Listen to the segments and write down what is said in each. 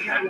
Good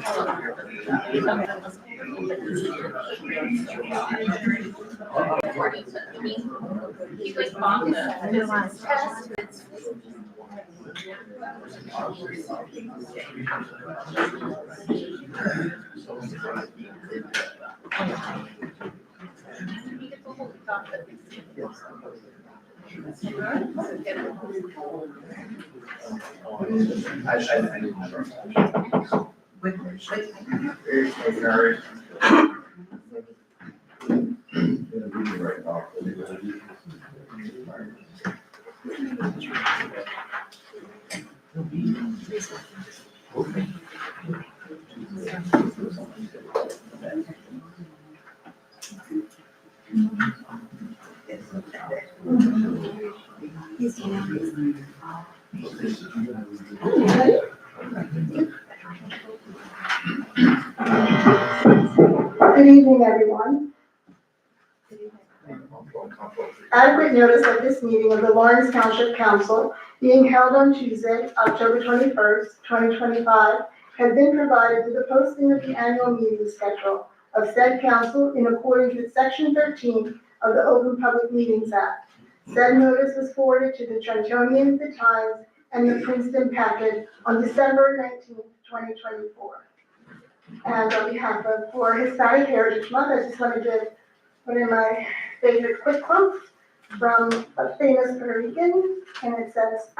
evening, everyone. Adequate notice of this meeting of the Lawrence Township Council being held on Tuesday, October 21st, 2025, has been provided to the posting of the annual meeting schedule of said council in accordance with Section 13 of the Open Public Meetings Act. Said notice was forwarded to the Trentonian, the Times, and the Princeton Packet on December 19th, 2024. And on behalf of for Hispanic Heritage Month, I just want to give one of my favorite quick quotes from a famous Puerto Rican, and it says,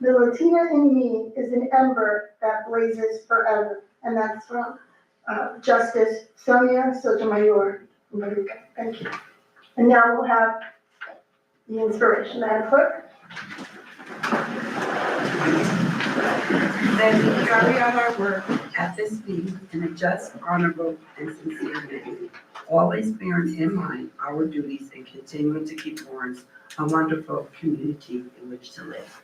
"The Latina in me is an ember that blazes forever." And that's from Justice Sonia Sotomayor from Puerto Rico. Thank you. And now we'll have the inspiration. Madam Clerk. That we carry out our work at this meeting in a just, honorable, and sincere manner, always bearing in mind our duties and continuing to keep Lawrence a wonderful community in which to live.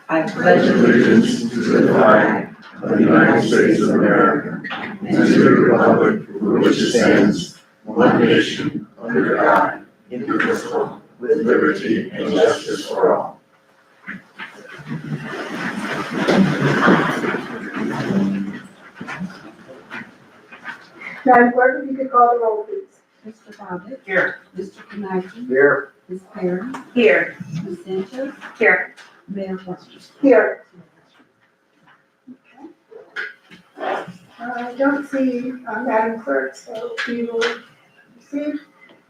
I pledge allegiance to the flag of the United States of America and to the republic for which it stands, one nation, under God, indivisible, with liberty and justice for all. Madam Clerk, if you could call the roll, please. Mr. Bobbitt. Here. Mr. Kanaki. Here. Ms. Perry. Here. Ms. Sanchez. Here. Mayor Foster. Here. I don't see Madam Clerk, so we will proceed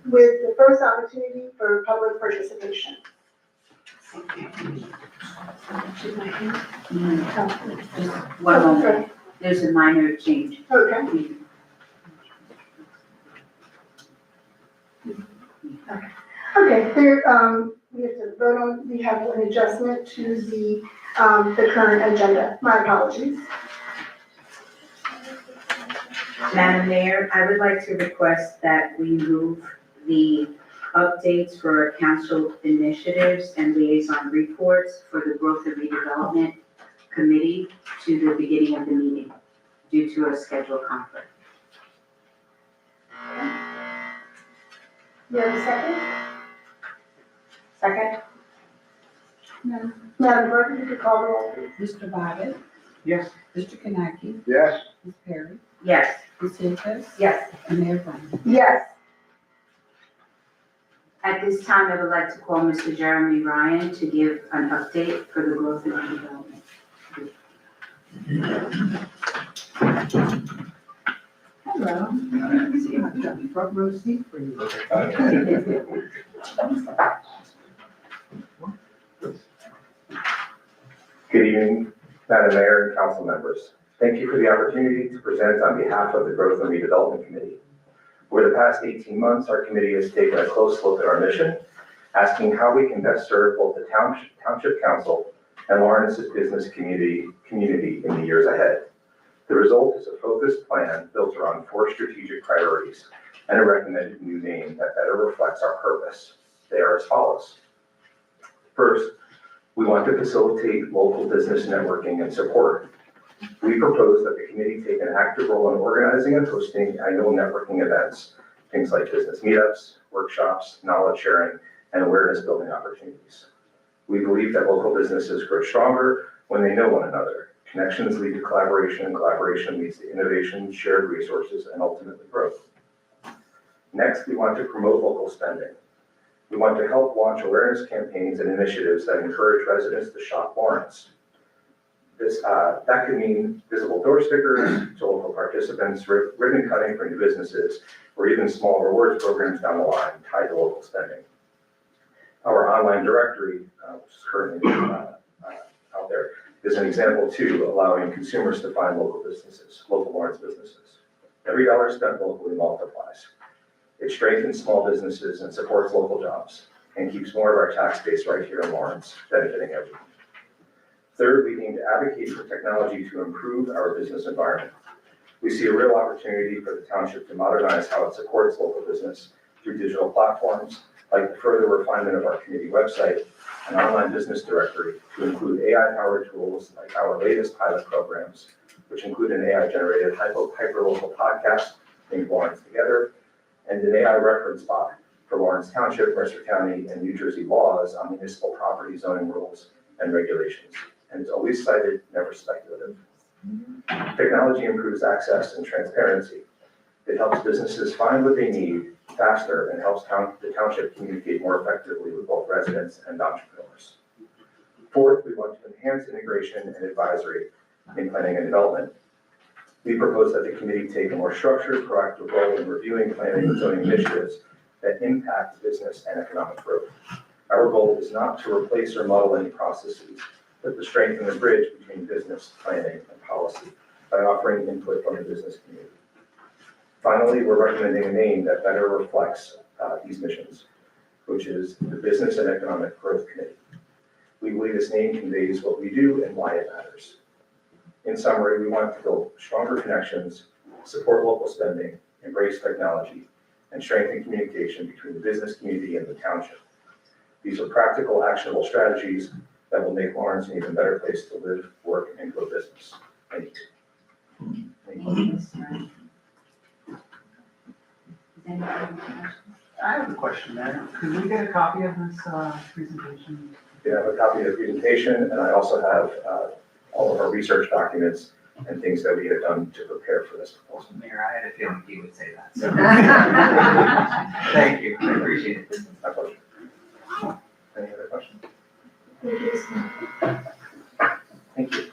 with the first opportunity for public participation. One moment, there's a minor change. Okay. Okay, there, we have to vote on, we have an adjustment to the current agenda. My apologies. Madam Mayor, I would like to request that we move the updates for council initiatives and liaison reports for the Growth and Redevelopment Committee to the beginning of the meeting due to a schedule conflict. You have a second? Second? Madam Clerk, if you could call the roll, please. Mr. Bobbitt. Yes. Mr. Kanaki. Yes. Ms. Perry. Yes. Ms. Sanchez. Yes. And Mayor Foster. Yes. At this time, I would like to call Mr. Jeremy Ryan to give an update for the Growth and Redevelopment. Hello. See, I've got the front row seat for you. Good evening, Madam Mayor and council members. Thank you for the opportunity to present on behalf of the Growth and Redevelopment Committee. Over the past 18 months, our committee has taken a close look at our mission, asking how we can best serve both the Township Council and Lawrence's business community in the years ahead. The result is a focused plan built around 4 strategic priorities and a recommended new name that better reflects our purpose. They are as follows. First, we want to facilitate local business networking and support. We propose that the committee take an active role in organizing and hosting annual networking events, things like business meetups, workshops, knowledge sharing, and awareness building opportunities. We believe that local businesses grow stronger when they know one another, Connections lead to collaboration, and collaboration leads to innovation, shared resources, and ultimately growth. Next, we want to promote local spending. We want to help launch awareness campaigns and initiatives that encourage residents to shop Lawrence. That could mean visible door stickers to local participants, ribbon cutting for new businesses, or even small rewards programs down the line tied to local spending. Our online directory, which is currently out there, is an example too, allowing consumers to find local businesses, local Lawrence businesses. Every dollar spent locally multiplies. It strengthens small businesses and supports local jobs and keeps more of our tax base right here in Lawrence, benefiting everyone. Third, we aim to advocate for technology to improve our business environment. We see a real opportunity for the township to modernize how it supports local business through digital platforms, like the further refinement of our community website and online business directory to include AI-powered tools like our latest pilot programs, which include an AI-generated hyperlocal podcast named Lawrence Together, and an AI reference bot for Lawrence Township, Mercer County, and New Jersey laws on municipal property zoning rules and regulations. And it's always cited, never speculative. Technology improves access and transparency. It helps businesses find what they need faster and helps the township communicate more effectively with both residents and entrepreneurs. Fourth, we want to enhance integration and advisory in planning and development. We propose that the committee take a more structured, proactive role in reviewing planning and zoning initiatives that impact business and economic growth. Our goal is not to replace or muddle any processes, but to strengthen the bridge between business, planning, and policy by offering input from the business community. Finally, we're recommending a name that better reflects these missions, which is the Business and Economic Growth Committee. We believe this name conveys what we do and why it matters. In summary, we want to build stronger connections, support local spending, embrace technology, and strengthen communication between the business community and the township. These are practical, actionable strategies that will make Lawrence an even better place to live, work, and grow business. Thank you. Thank you. I have a question there. Could we get a copy of this presentation? You have a copy of the presentation, and I also have all of our research documents and things that we have done to prepare for this proposal. Mayor, I had a feeling he would say that. So. Thank you. I appreciate it. My pleasure. Any other questions? Thank you.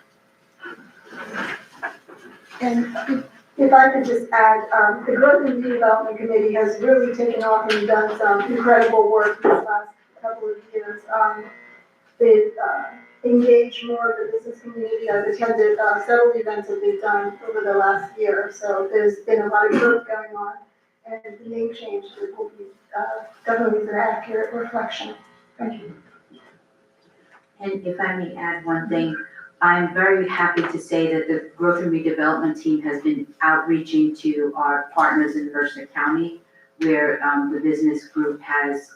And if I could just add, the Growth and Redevelopment Committee has really taken off and done some incredible work these last couple of years. They've engaged more of the business community. I've attended several events that they've done over the last year. So there's been a lot of growth going on, and the name change will be definitely an accurate reflection. Thank you. And if I may add one thing, I'm very happy to say that the Growth and Redevelopment team has been outreaching to our partners in Mercer County, where the business group has,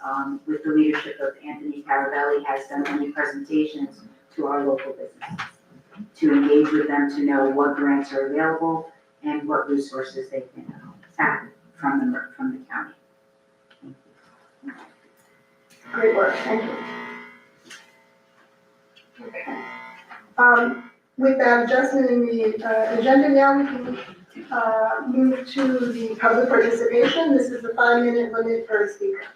with the leadership of Anthony Carabelli, has done many presentations to our local businesses to engage with them to know what grants are available and what resources they can tap from the county. Great work, thank you. Okay. With that adjustment in the agenda now, we can move to the public participation. This is the 5-minute limit per speaker.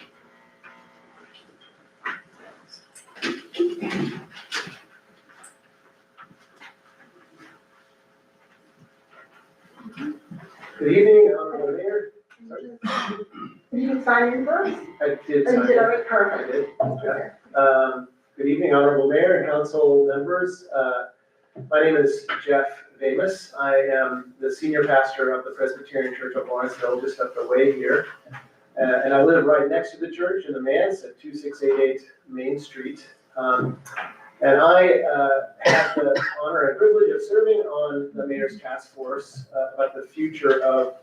Good evening, Honorable Mayor. You can sign in first. I did Oh, you sign did, in. all right, I perfect. did. Okay. Good evening, Honorable Mayor and Council members. My name is Jeff Vamus. I am the senior pastor of the Presbyterian Church of Lawrenceville, just up the way here. And I live right next to the church in the Manse at 2688 Main Street. And I have the honor and privilege of serving on the mayor's task force about the future of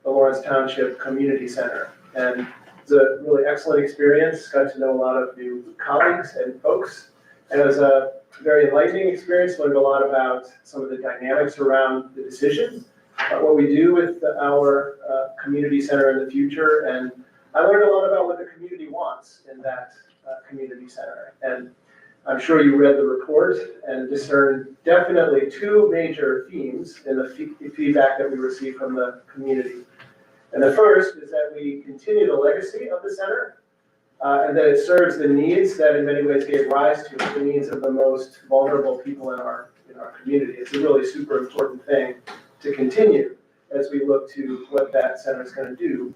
the Lawrence Township Community Center. And it's a really excellent experience. Got to know a lot of new colleagues and folks. And it was a very enlightening experience. Learned a lot about some of the dynamics around the decision, what we do with our community center in the future. And I learned a lot about what the community wants in that community center. And I'm sure you read the report and discerned definitely two major themes in the feedback that we received from the community. And the first is that we continue the legacy of the center, and that it serves the needs that in many ways gave rise to it, the needs of the most vulnerable people in our community. It's a really super important thing to continue as we look to what that center is going to do.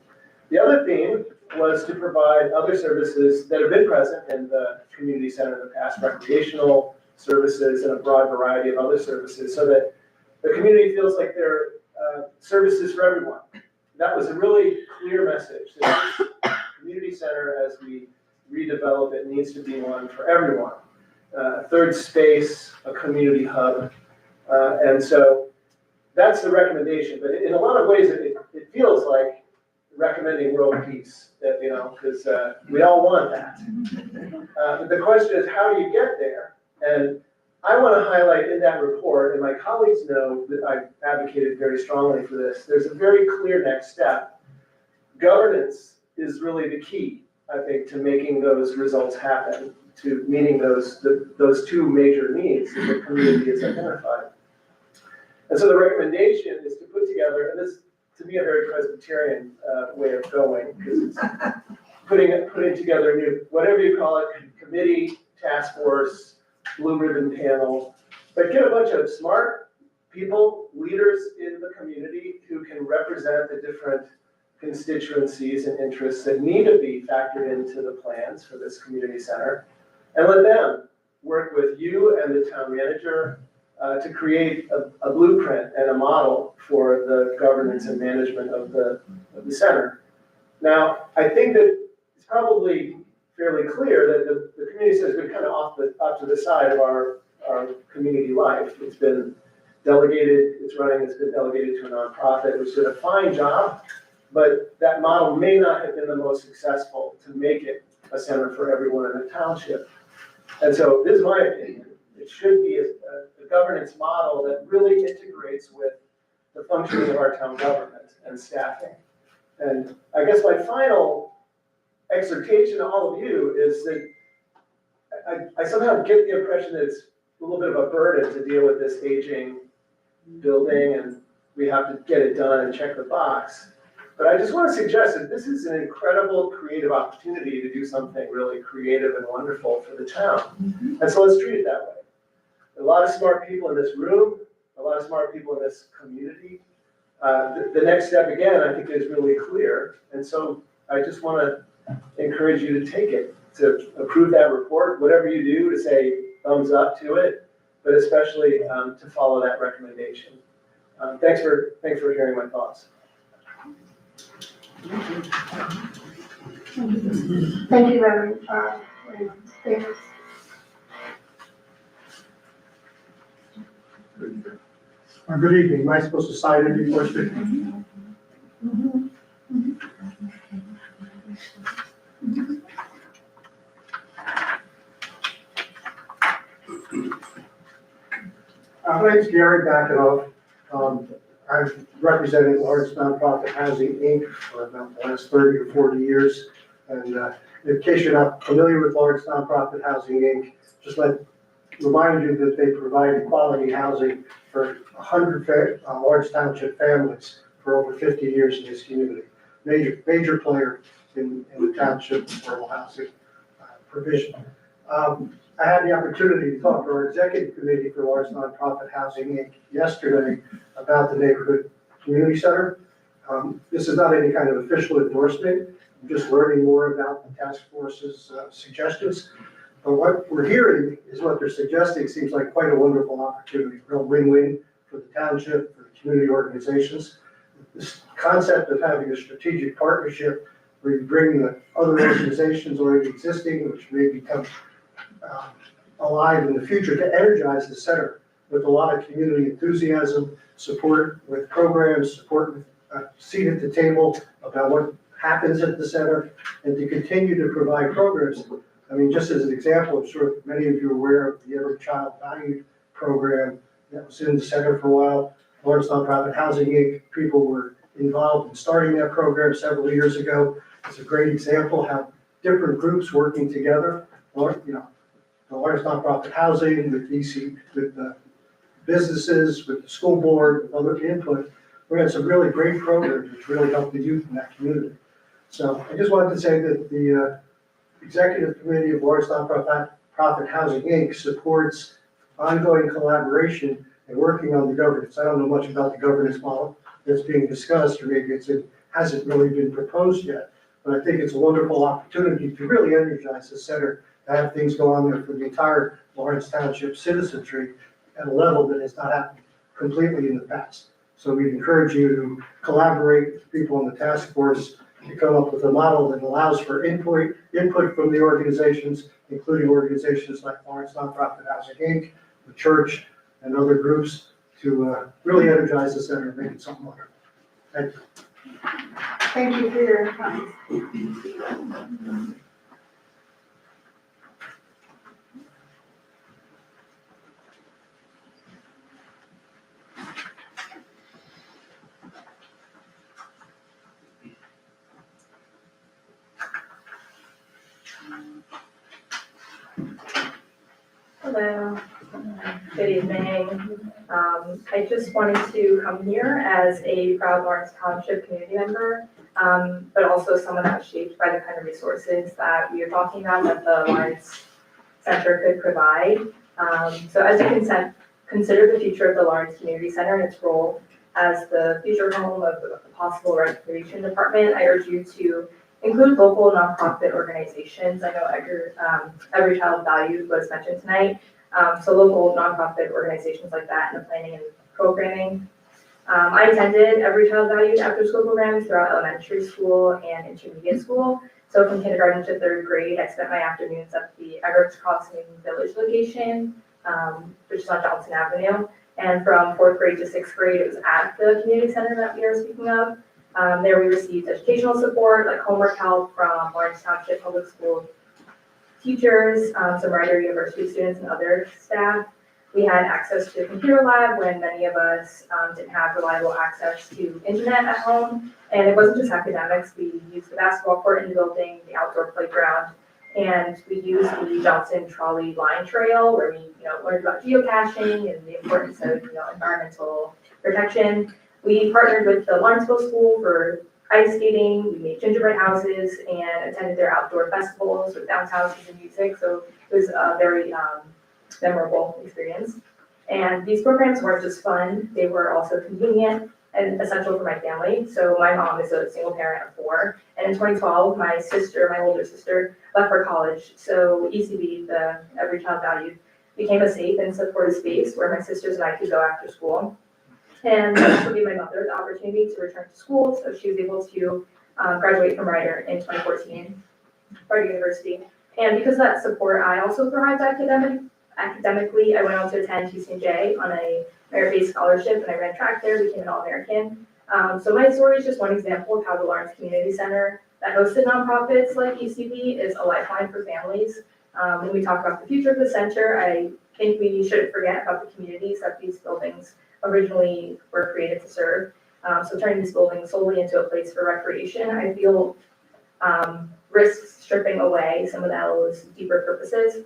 The other theme was to provide other services that have been present in the community center in the past, recreational services and a broad variety of other services, so that the community feels like there are services for everyone. That was a really clear message. That the community center, as we redevelop it, needs to be one for everyone. Third space, a community hub. And so that's the recommendation. But in a lot of ways, it feels like recommending world peace, that, because we all want that. But the question is, how do you get there? And I want to highlight in that report, and my colleagues know that I've advocated very strongly for this, there's a very clear next step. Governance is really the key, I think, to making those results happen, to meeting those two major needs that the community has identified. And so the recommendation is to put together, and this, to me, a very Presbyterian way of going, because it's putting together a new, whatever you call it, committee, task force, blue ribbon panel, but get a bunch of smart people, leaders in the community who can represent the different constituencies and interests that need to be factored into the plans for this community center, and let them work with you and the town manager to create a blueprint and a model for the governance and management of the center. Now, I think that it's probably fairly clear that the community center has been kind of off to the side of our community life. It's been delegated, it's been delegated to a nonprofit, which did a fine job, but that model may not have been the most successful to make it a center for everyone in the township. And so this is my opinion. It should be a governance model that really integrates with the functioning of our town government and staffing. And I guess my final exhortation to all of you is that I somehow get the impression that it's a little bit of a burden to deal with this aging building and we have to get it done and check the box. But I just want to suggest that this is an incredible creative opportunity to do something really creative and wonderful for the town. And so let's treat it that way. A lot of smart people in this room, a lot of smart people in this community. The next step, again, I think is really clear. And so I just want to encourage you to take it, to approve that report, whatever you do, to say thumbs up to it, but especially to follow that recommendation. Thanks for hearing my thoughts. Thank you, Reverend Davis. Good evening. Am I supposed to sign in before speaking? My name's Gary Backenoff. I've represented Lawrence Nonprofit Housing, Inc. for about the last 30 or 40 years. And in case you're not familiar with Lawrence Nonprofit Housing, Inc., just remind you that they provide quality housing for 100 Lawrence Township families for over 50 years in this community. Major player in the township affordable housing provision. I had the opportunity to talk to our executive committee for Lawrence Nonprofit Housing Inc. yesterday about the neighborhood community center. This is not any kind of official endorsement. I'm just learning more about the task force's suggestions. But what we're hearing is what they're suggesting seems like quite a wonderful opportunity, real win-win for the township, for the community organizations. This concept of having a strategic partnership where you bring the other organizations already existing, which may become alive in the future, to energize the center with a lot of community enthusiasm, support with programs, support with a seat at the table about what happens at the center, and to continue to provide programs. I mean, just as an example, I'm sure many of you are aware of the Every Child Valued program that was in the center for a while. Lawrence Nonprofit Housing Inc. people were involved in starting that program several years ago. It's a great example how different groups working together, or the Lawrence Nonprofit Housing, with DC, with the businesses, with the school board, with other input. We had some really great programs which really helped the youth in that community. So I just wanted to say that the Executive Committee of Lawrence Nonprofit Housing, Inc. supports ongoing collaboration and working on the governance. I don't know much about the governance model that's being discussed, or maybe it hasn't really been proposed yet. But I think it's a wonderful opportunity to really energize the center, to have things go on there for the entire Lawrence Township citizenry at a level that has not happened completely in the past. So we encourage you to collaborate with people on the task force to come up with a model that allows for input from the organizations, including organizations like Lawrence Nonprofit Housing, Inc., the church, and other groups, to really energize the center and make it something wonderful. Thank you. Thank you for your comments. Hello, good evening. I just wanted to come here as a proud Lawrence Township community member, but also someone that's shaped by the kind of resources that we are talking about that the Lawrence Center could provide. So as you consider the future of the Lawrence Community Center and its role as the future home of the possible recreation department, I urge you to include local nonprofit organizations. I know Every Child Valued was mentioned tonight. So local nonprofit organizations like that in the planning and programming. I attended Every Child Valued after school programs throughout elementary school and intermediate school. So from kindergarten to third grade, I spent my afternoons at the Everett's Crossing Village location, which is on Johnson Avenue. And from fourth grade to sixth grade, it was at the community center that we are speaking of. There we received educational support, like homework help from Lawrence Township Public School teachers, some Rider University students and other staff. We had access to a computer lab when many of us didn't have reliable access to internet at home. And it wasn't just academics. We used the basketball court in the building, the outdoor playground, and we used the Johnson Trolley Line Trail where we learned about geocaching and the importance of environmental protection. We partnered with the Lawrenceville School for ice skating. We made gingerbread houses and attended their outdoor festivals with bounce houses and music. So it was a very memorable experience. And these programs weren't just fun, they were also convenient and essential for my family. So my mom is a single parent of 4. And in 2012, my older sister, left for college. So ECV, the Every Child Valued, became a safe and supportive space where my sisters and I could go after school. And that also gave my mother the opportunity to return to school, so she was able to graduate from Rider in 2014, Rider University. And because of that support, I also thrived academically. I went on to attend UCJ on a merit-based scholarship, and I ran track there, became an All-American. So my story is just one example of how the Lawrence Community Center that hosted nonprofits like ECB is a lifeline for families. When we talk about the future of the center, I think we shouldn't forget about the communities that these buildings originally were created to serve. So turning these buildings solely into a place for recreation, I feel risks stripping away some of those deeper purposes.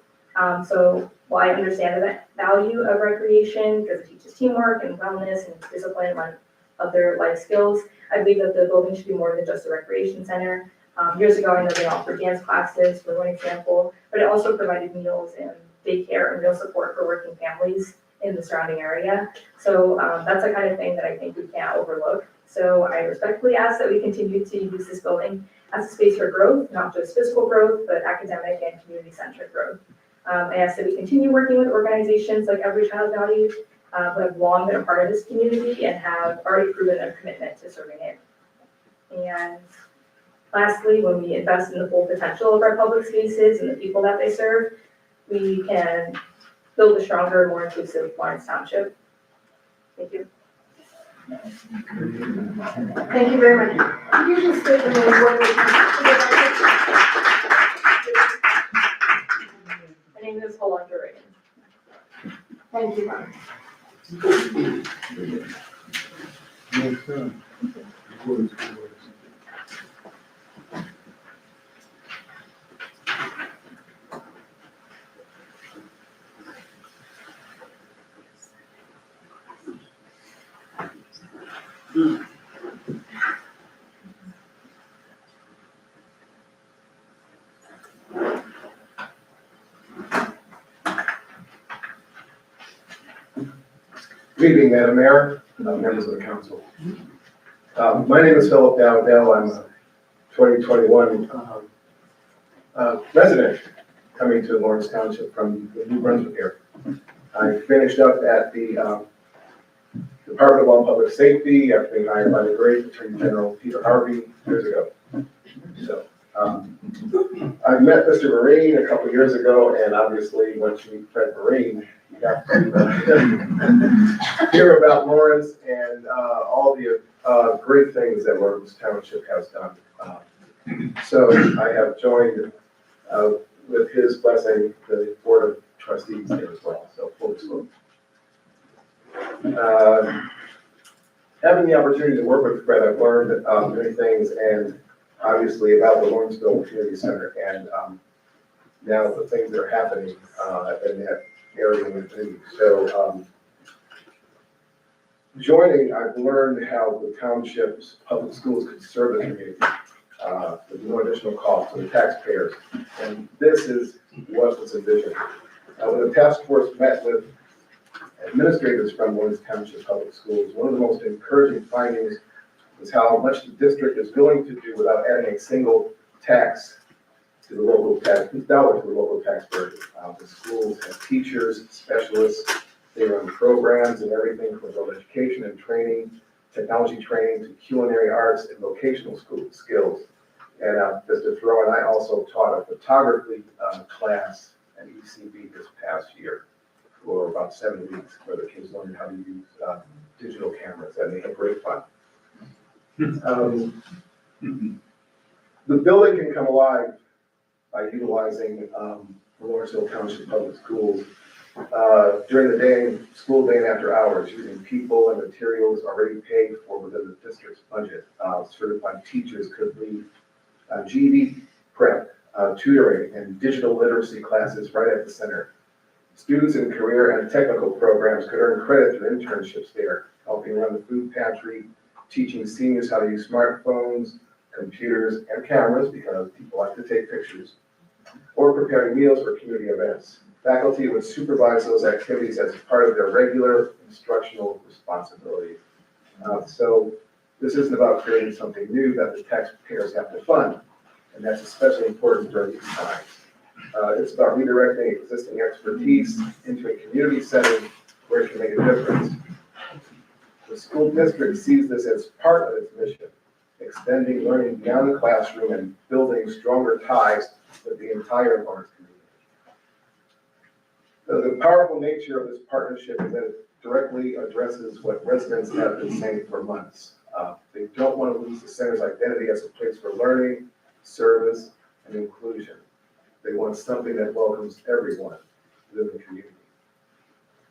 So while I understand the value of recreation because it teaches teamwork and wellness and discipline and other life skills, I believe that the building should be more than just a recreation center. Years ago, I know they offered dance classes, for one example, but it also provided meals and daycare and real support for working families in the surrounding area. So that's the kind of thing that I think we can't overlook. So I respectfully ask that we continue to use this building as a space for growth, not just physical growth, but academic and community-centric growth. I ask that we continue working with organizations like Every Child Valued, who have long been a part of this community and have already proven their commitment to serving it. And lastly, when we invest in the full potential of our public spaces and the people that they serve, we can build a stronger, more inclusive Lawrence Township. Thank you. Thank you very much. Could you just state the name of My name is Holanda Reagan. Thank you, Mom. Good evening, Madam Mayor, members of the council. My name is Philip Dowdell. I'm a 2021 resident coming to Lawrence Township from the New Brunswick area. I finished up at the Department of Law and Public Safety after being hired by the great Attorney General Peter Harvey years ago. So I met Mr. Marine a couple years ago, and obviously once you meet Fred Marine, you have to hear about Lawrence and all the great things that Lawrence Township has done. So I have joined, with his blessing, the Board of Trustees there as well, so full disclosure. Having the opportunity to work with Fred, I've learned many things, and obviously about the Lawrenceville Community Center, and now the things that are happening in that area and within. So joining, I've learned how the township's public schools could serve the community with no additional cost to the taxpayers, and this is what was envisioned. When the task force met with administrators from Lawrence Township Public Schools, one of the most encouraging findings was how much the district is willing to do without adding a single tax to the local tax, dollar to the local taxpayer. The schools have teachers, specialists, they run programs and everything from adult education and training, technology training to culinary arts and vocational school skills. And just to throw in, I also taught a photography class at ECB this past year for about 7 weeks, where the kids learned how to use digital cameras, and they had great fun. The building can come alive by utilizing the Lawrenceville Township Public Schools during the day, school day and after hours, using people and materials already paid for within the district's budget. Certified teachers could lead GED prep, tutoring, and digital literacy classes right at the center. Students in career and technical programs could earn credit through internships there, helping run the food pantry, teaching seniors how to use smartphones, computers, and cameras, because people like to take pictures, or preparing meals for community events. Faculty would supervise those activities as part of their regular instructional responsibilities. So this isn't about creating something new that the taxpayers have to fund, and that's especially important during these times. It's about redirecting existing expertise into a community setting where it can make a difference. The school district sees this as part of its mission, extending learning beyond the classroom and building stronger ties with the entire Lawrence community. The powerful nature of this partnership is that it directly addresses what residents have been saying for months. They don't want to lose the center's identity as a place for learning, service, and inclusion. They want something that welcomes everyone within the community.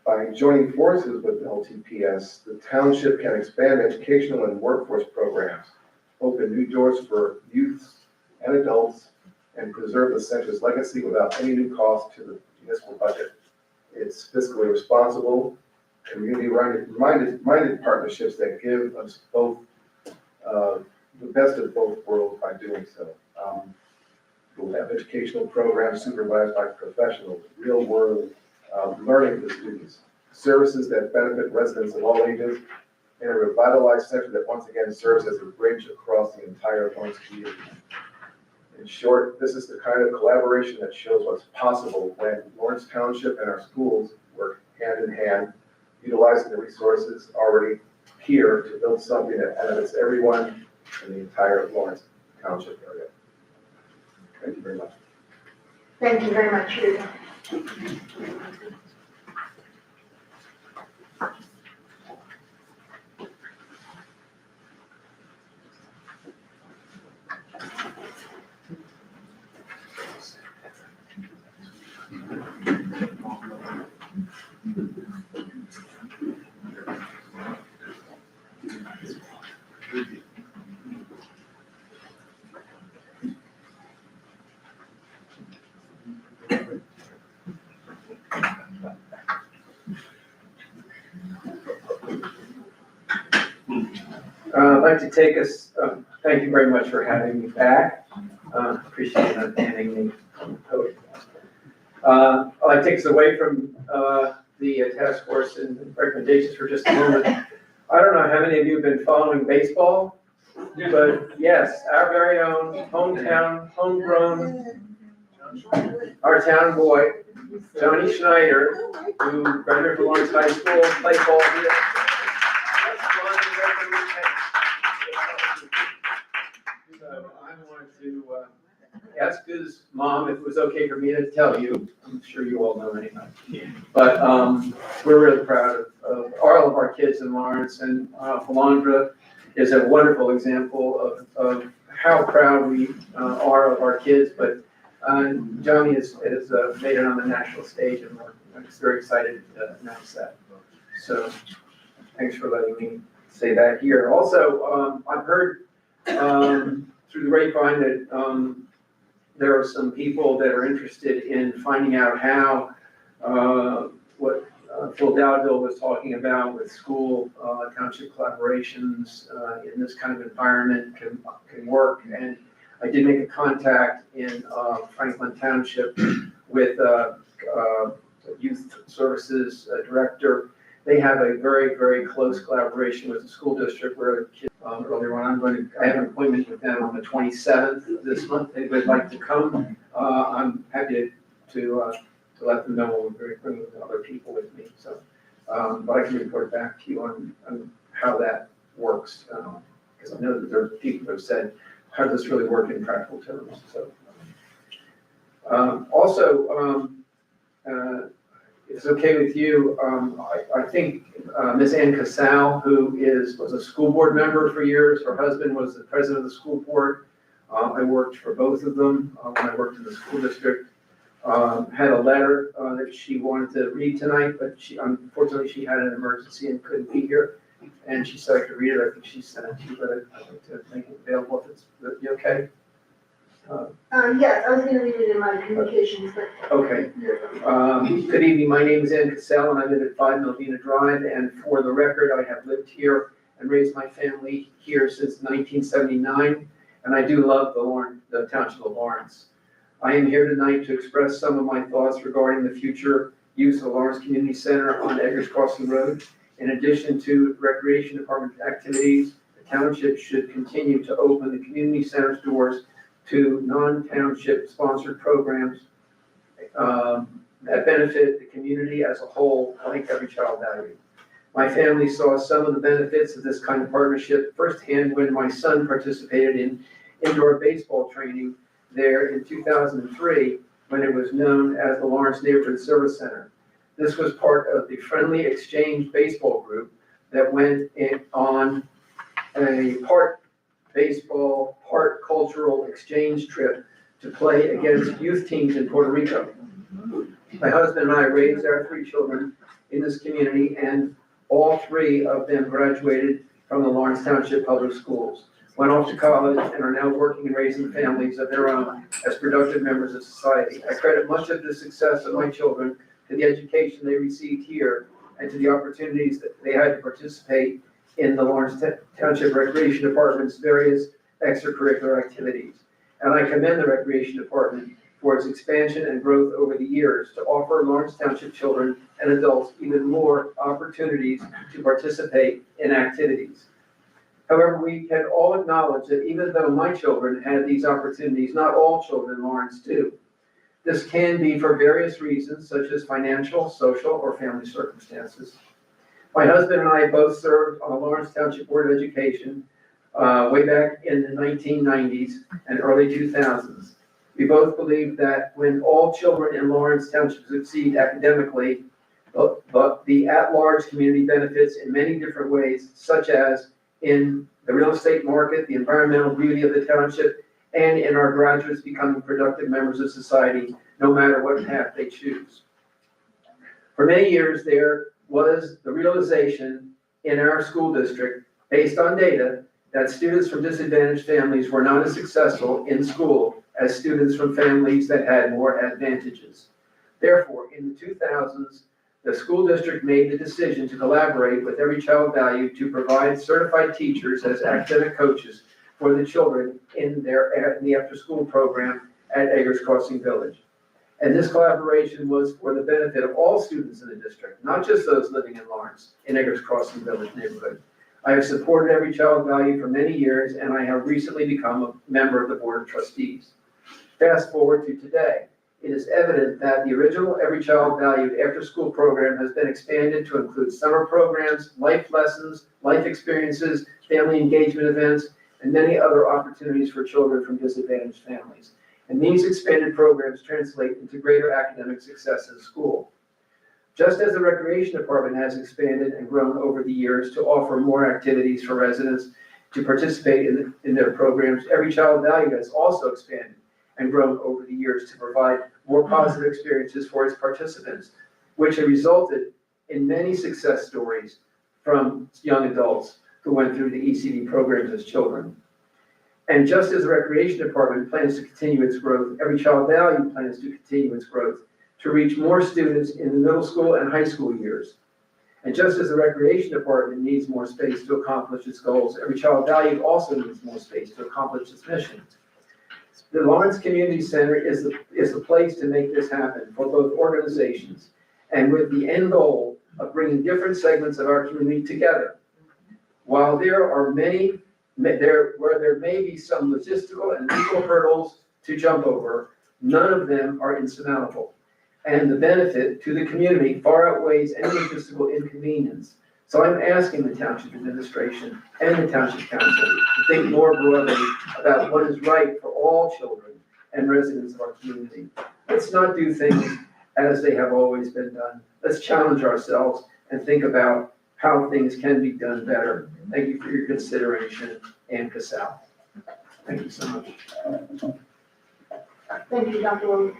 By joining forces with LTPS, the township can expand educational and workforce programs, open new doors for youth and adults, and preserve the center's legacy without any new cost to the municipal budget. It's fiscally responsible, community-minded partnerships that give us both the best of both worlds by doing so. We'll have educational programs supervised by professionals, real-world learning for students, services that benefit residents of all ages, and a revitalized center that once again serves as a bridge across the entire Lawrence community. In short, this is the kind of collaboration that shows what's possible when Lawrence Township and our schools work hand in hand, utilizing the resources already here to build something that benefits everyone in the entire Lawrence Township area. Thank you very much. Thank you very much, Rudy. I'd like to take us, thank you very much for having me back. Appreciate you not handing me the podium. I'd like to take us away from the task force and recommendations for just a moment. I don't know how many of you have been following baseball, but yes, our very own hometown, homegrown, our town boy, Johnny Schneider, who graduated from Lawrence High School, played ball here. So I wanted to ask his mom if it was okay for me to tell you. I'm sure you all know anyway. But we're really proud of all of our kids in Lawrence, and Alondra is a wonderful example of how proud we are of our kids. But Johnny has made it on the national stage, and I'm just very excited to announce that. So thanks for letting me say that here. Also, I've heard through the grapevine that there are some people that are interested in finding out how what Phil Dowdell was talking about with school township collaborations in this kind of environment can work. And I did make a contact in Franklin Township with youth services director. They have a very, very close collaboration with the school district where kids, earlier on, I have an appointment with them on the 27th of this month. They would like to come. I'm happy to let them know we're very bringing other people with me. So, but I can report back to you on how that works. Because I know that there are people who have said, how does this really work in practical terms? So, also, if it's okay with you, I think Ms. Ann Casal, who was a school board member for years, her husband was the president of the school board. I worked for both of them when I worked in the school district. Had a letter that she wanted to read tonight, but unfortunately she had an emergency and couldn't be here. And she said I could read it. I think she sent it to you, but I'd like to make it available if it's you okay. Yes, I was gonna read it in my communications, but. Okay. Good evening, my name is Ann Cassell and I live at 5 Melvina Drive, and for the record, I have lived here and raised my family here since 1979, and I do love the Township of Lawrence. I am here tonight to express some of my thoughts regarding the future use of Lawrence Community Center on Eggers Crossing Road. In addition to Recreation Department activities, the Township should continue to open the community center's doors to non-township sponsored programs that benefit the community as a whole, like Every Child Value. My family saw some of the benefits of this kind of partnership firsthand when my son participated in indoor baseball training there in 2003, when it was known as the Lawrence Neighborhood Service Center. This was part of the Friendly Exchange Baseball Group that went on a part baseball, part cultural exchange trip to play against youth teams in Puerto Rico. My husband and I raised our 3 children in this community, and all 3 of them graduated from the Lawrence Township Public Schools, went off to college, and are now working and raising families of their own as productive members of society. I credit much of the success of my children to the education they received here and to the opportunities that they had to participate in the Lawrence Township Recreation Department's various extracurricular activities. And I commend the Recreation Department for its expansion and growth over the years to offer Lawrence Township children and adults even more opportunities to participate in activities. However, we can all acknowledge that even though my children had these opportunities, not all children in Lawrence do. This can be for various reasons, such as financial, social, or family circumstances. My husband and I both served on the Lawrence Township Board of Education way back in the 1990s and early 2000s. We both believe that when all children in Lawrence Township succeed academically, but the at-large community benefits in many different ways, such as in the real estate market, the environmental beauty of the township, and in our graduates becoming productive members of society, no matter what path they choose. For many years, there was the realization in our school district, based on data, that students from disadvantaged families were not as successful in school as students from families that had more advantages. Therefore, in the 2000s, the school district made the decision to collaborate with Every Child Value to provide certified teachers as academic coaches for the children in the after-school program at Eggers Crossing Village. And this collaboration was for the benefit of all students in the district, not just those living in Lawrence, in Eggers Crossing Village neighborhood. I have supported Every Child Value for many years, and I have recently become a member of the Board of Trustees. Fast forward to today. It is evident that the original Every Child Valued after-school program has been expanded to include summer programs, life lessons, life experiences, family engagement events, and many other opportunities for children from disadvantaged families. And these expanded programs translate into greater academic success in school. Just as the Recreation Department has expanded and grown over the years to offer more activities for residents to participate in their programs, Every Child Valued has also expanded and grown over the years to provide more positive experiences for its participants, which have resulted in many success stories from young adults who went through the ECD programs as children. And just as the Recreation Department plans to continue its growth, Every Child Value plans to continue its growth to reach more students in the middle school and high school years. And just as the Recreation Department needs more space to accomplish its goals, Every Child Value also needs more space to accomplish its mission. The Lawrence Community Center is the place to make this happen for both organizations, and with the end goal of bringing different segments of our community together. While there may be some logistical and legal hurdles to jump over, none of them are insurmountable. And the benefit to the community far outweighs any logistical inconvenience. So I'm asking the Township Administration and the Township Council to think more broadly about what is right for all children and residents of our community. Let's not do things as they have always been done. Let's challenge ourselves and think about how things can be done better. Thank you for your consideration, Ann Casal. Thank you so much. Thank you, Dr. Williams.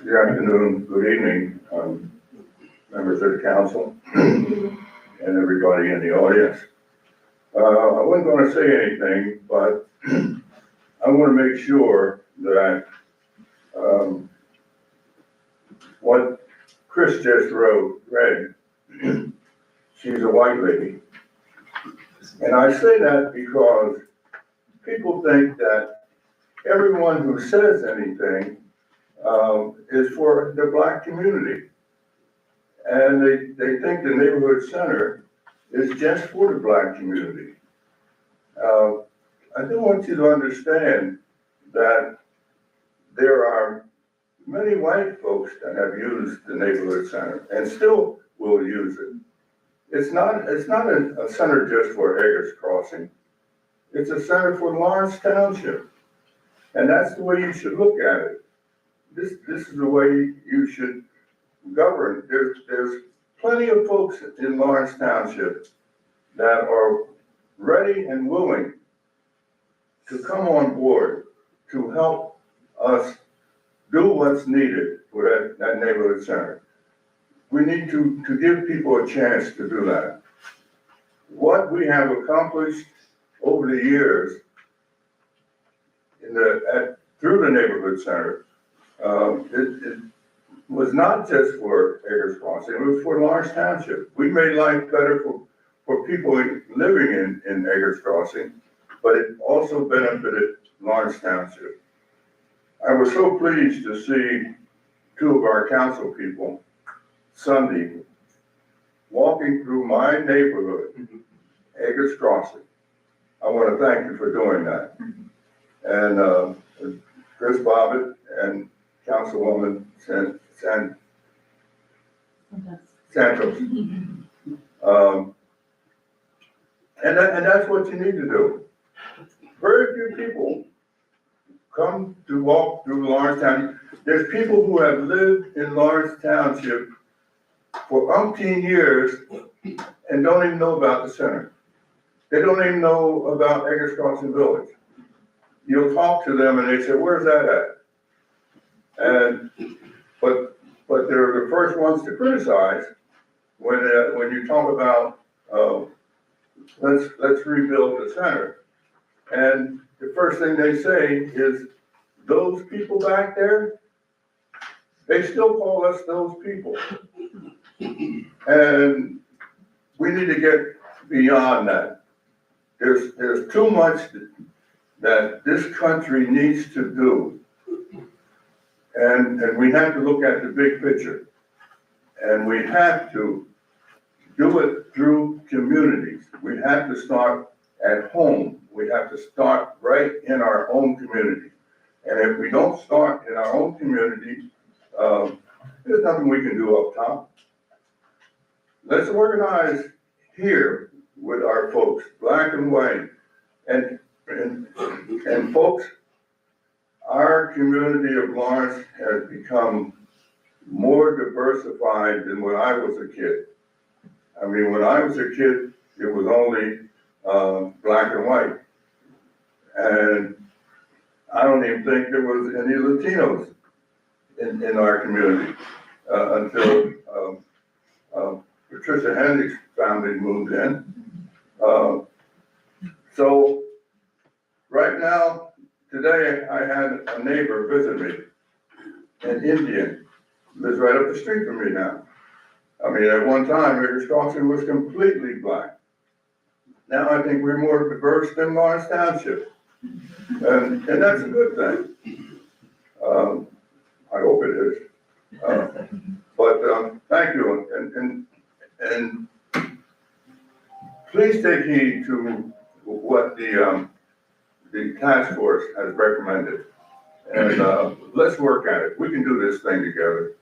Good afternoon, good evening, members of the council and everybody in the audience. I wasn't going to say anything, but I want to make sure that what Chris just read, she's a white lady. And I say that because people think that everyone who says anything is for the black community. And they think the neighborhood center is just for the black community. I do want you to understand that there are many white folks that have used the neighborhood center and still will use it. It's not a center just for Eggers Crossing. It's a center for Lawrence Township. And that's the way you should look at it. This is the way you should govern. There's plenty of folks in Lawrence Township that are ready and willing to come on board to help us do what's needed for that neighborhood center. We need to give people a chance to do that. What we have accomplished over the years through the neighborhood center, it was not just for Eggers Crossing, it was for Lawrence Township. We made life better for people living in Eggers Crossing, but it also benefited Lawrence Township. I was so pleased to see two of our council people Sunday walking through my neighborhood, Eggers Crossing. I want to thank you for doing that. And Chris Bobbitt and Councilwoman Santos. And that's what you need to do. Very few people come to walk through Lawrence County. There's people who have lived in Lawrence Township for umpteen years and don't even know about the center. They don't even know about Eggers Crossing Village. You'll talk to them and they say, where's that at? And, but they're the first ones to criticize when you talk about, let's rebuild the center. And the first thing they say is, those people back there, they still call us those people. And we need to get beyond that. There's too much that this country needs to do. And we have to look at the big picture. And we have to do it through communities. We have to start at home. We have to start right in our own community. And if we don't start in our own community, there's nothing we can do up top. Let's organize here with our folks, black and white. And folks, our community of Lawrence has become more diversified than when I was a kid. I mean, when I was a kid, it was only black and white. And I don't even think there was any Latinos in our community until Patricia Hendricks' family moved in. So right now, today I had a neighbor visit me, an Indian, lives right up the street from me now. I mean, at one time, Eggers Crossing was completely black. Now I think we're more diverse than Lawrence Township. And that's a good thing. I hope it is. But thank you. And please take heed to what the task force has recommended. And let's work at it. We can do this thing together.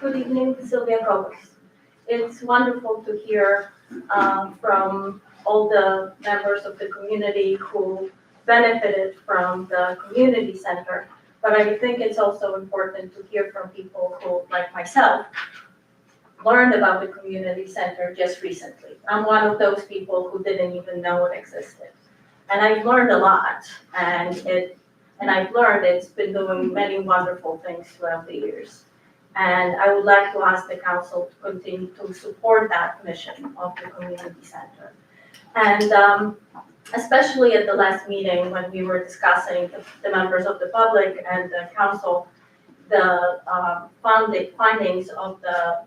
Good evening, Sylvia Gomez. It's wonderful to hear from all the members of the community who benefited from the community center. But I think it's also important to hear from people who, like myself, learned about the community center just recently. I'm one of those people who didn't even know it existed. And I've learned a lot, and I've learned it's been doing many wonderful things throughout the years. And I would like to ask the council to continue to support that mission of the community center. And especially at the last meeting when we were discussing the members of the public and the council, the findings of the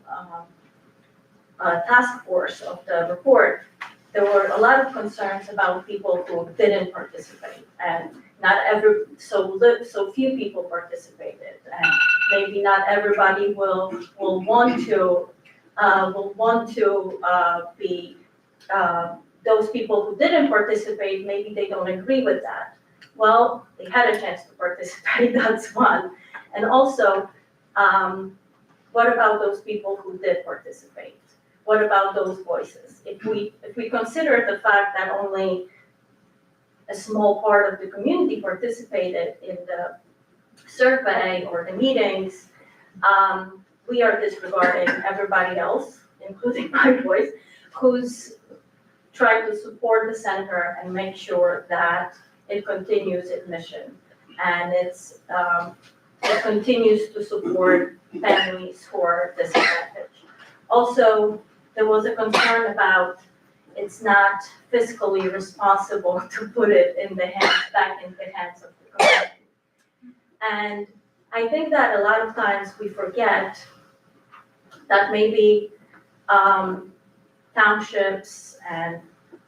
task force of the report, there were a lot of concerns about people who didn't participate, and so few people participated, and maybe not everybody will want to be those people who didn't participate. Maybe they don't agree with that. Well, they had a chance to participate. That's one. And also, what about those people who did participate? What about those voices? If we consider the fact that only a small part of the community participated in the survey or the meetings, we are disregarding everybody else, including my voice, who's trying to support the center and make sure that it continues its mission. And it continues to support families who are disadvantaged. Also, there was a concern about it's not fiscally responsible to put it back in the hands of the community. And I think that a lot of times we forget that maybe townships and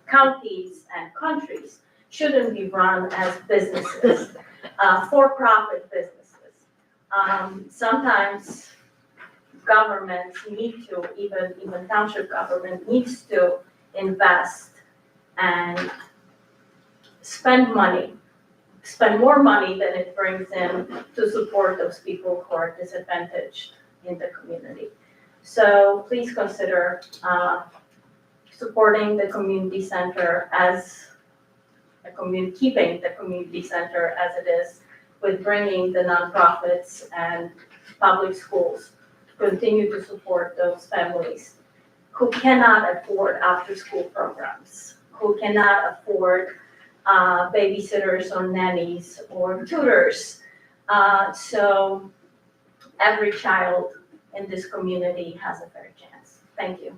counties and countries shouldn't be run as businesses, for-profit businesses. Sometimes governments need to, even township government needs to invest and spend more money than it brings in to support those people who are disadvantaged in the community. So please consider supporting the community center as keeping the community center as it is, with bringing the nonprofits and public schools to continue to support those families who cannot afford after-school programs, who cannot afford babysitters or nannies or tutors. So every child in this community has a fair chance. Thank you.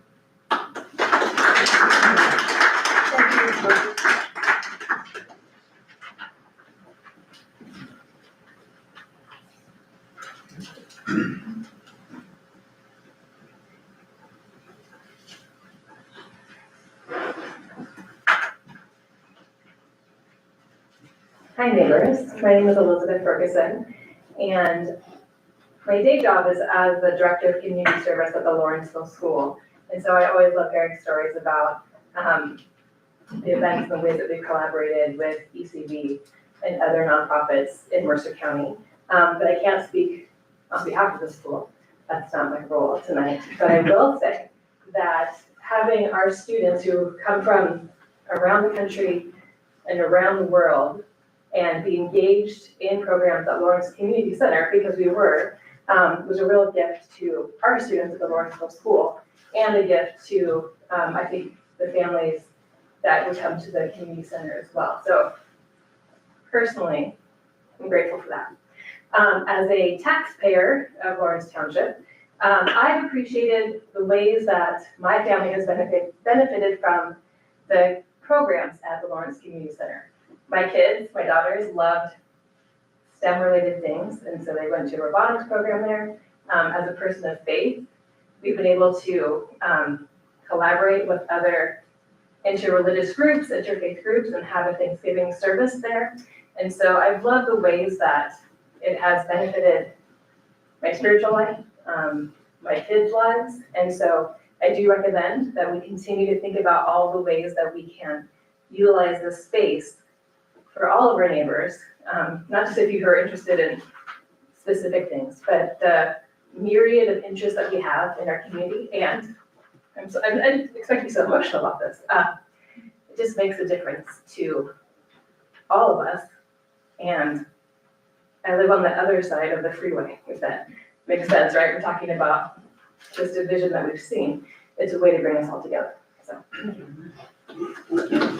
Hi neighbors, my name is Elizabeth Ferguson, and my day job is as the Director of Community Service at the Lawrenceville School. And so I always love hearing stories about the events and the ways that we've collaborated with ECB and other nonprofits in Mercer County. But I can't speak on behalf of the school. That's not my role tonight. But I will say that having our students who come from around the country and around the world and be engaged in programs at Lawrence Community Center, because we were, was a real gift to our students at the Lawrenceville School, and a gift to, I think, the families that would come to the community center as well. So personally, I'm grateful for that. As a taxpayer of Lawrence Township, I've appreciated the ways that my family has benefited from the programs at the Lawrence Community Center. My kids, my daughters, loved STEM-related things, and so they went to a robotics program there. As a person of faith, we've been able to collaborate with other interreligious groups, interfaith groups, and have a Thanksgiving service there. And so I've loved the ways that it has benefited my spiritual life, my kids' lives. And so I do recommend that we continue to think about all the ways that we can utilize this space for all of our neighbors, not just if you are interested in specific things, but the myriad of interests that we have in our community. And I expect to be so emotional about this. It just makes a difference to all of us. And I live on the other side of the freeway, if that makes sense, right? We're talking about just a vision that we've seen. It's a way to bring us all together. So, thank you.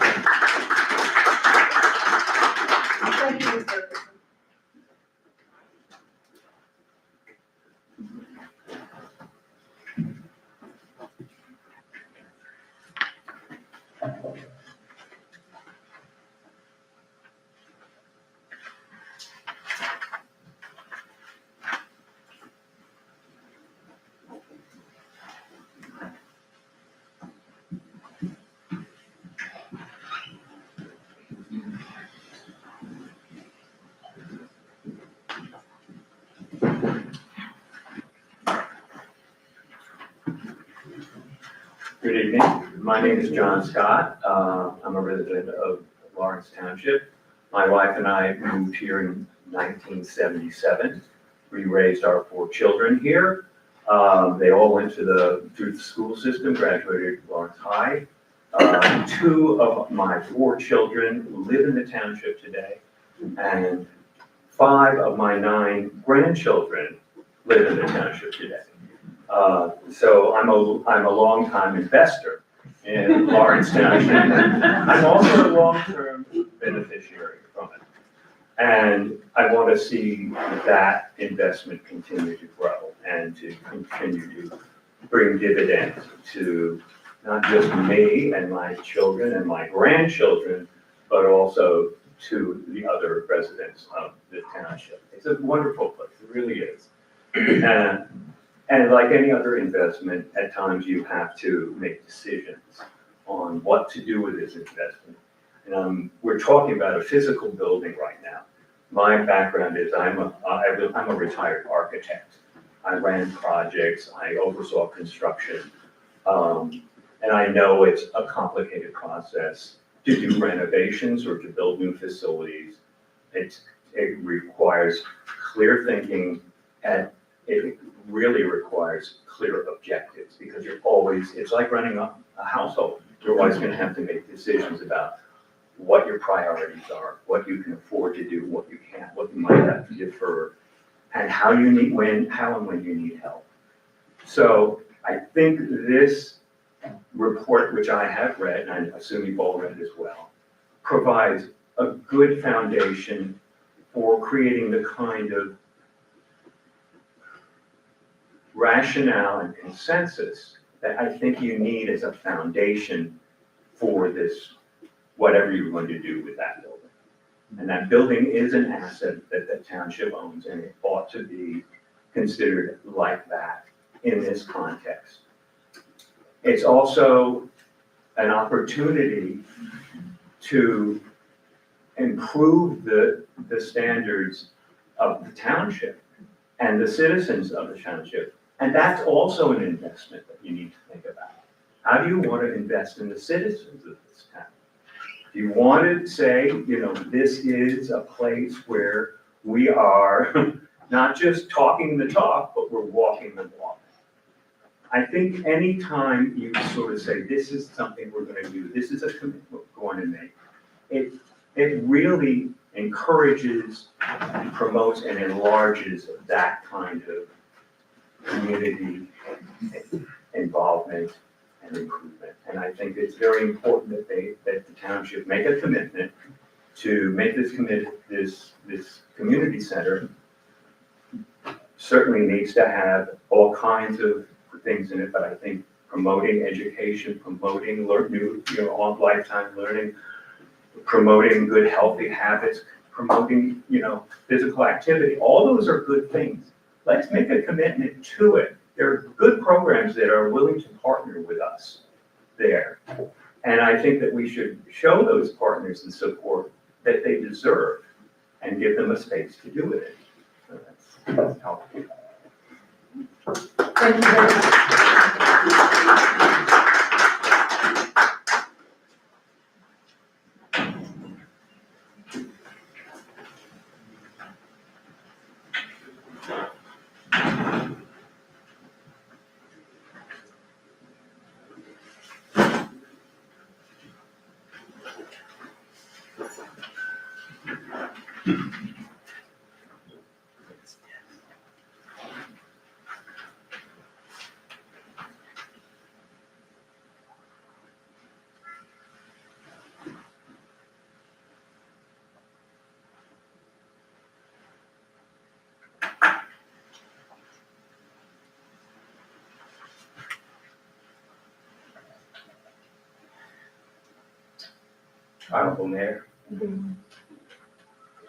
Thank you, Ms. Ferguson. Good evening. My name is John Scott. I'm a resident of Lawrence Township. My wife and I moved here in 1977. We raised our 4 children here. They all went through the school system, graduated Lawrence High. 2 of my 4 children live in the township today, and 5 of my 9 grandchildren live in the township today. So I'm a long-time investor in Lawrence Township. I'm also a long-term beneficiary from it. And I want to see that investment continue to grow and to continue to bring dividends to not just me and my children and my grandchildren, but also to the other residents of the township. It's a wonderful place, it really is. And like any other investment, at times you have to make decisions on what to do with this investment. And we're talking about a physical building right now. My background is I'm a retired architect. I ran projects, I oversaw construction. And I know it's a complicated process to do renovations or to build new facilities. It requires clear thinking, and it really requires clear objectives, because it's like running a household. You're always gonna have to make decisions about what your priorities are, what you can afford to do, what you can't, what you might have to defer, and how and when you need help. So I think this report, which I have read, and I assume you've all read as well, provides a good foundation for creating the kind of rationale and consensus that I think you need as a foundation for this, whatever you're going to do with that building. And that building is an asset that the township owns, and it ought to be considered like that in this context. It's also an opportunity to improve the standards of the township and the citizens of the township. And that's also an investment that you need to think about. How do you want to invest in the citizens of this town? Do you want to say, this is a place where we are not just talking the talk, but we're walking the walk? I think anytime you sort of say, this is something we're going to do, this is a commitment we're going to make, it really encourages, promotes, and enlarges that kind of community involvement and improvement. And I think it's very important that the township make a commitment to make this community center. Certainly needs to have all kinds of things in it, but I think promoting education, promoting lifetime learning, promoting good healthy habits, promoting physical activity, all those are good things. Let's make a commitment to it. There are good programs that are willing to partner with us there. And I think that we should show those partners the support that they deserve and give them a space to do it. So that's how. Thank you very much. Honorable Mayor,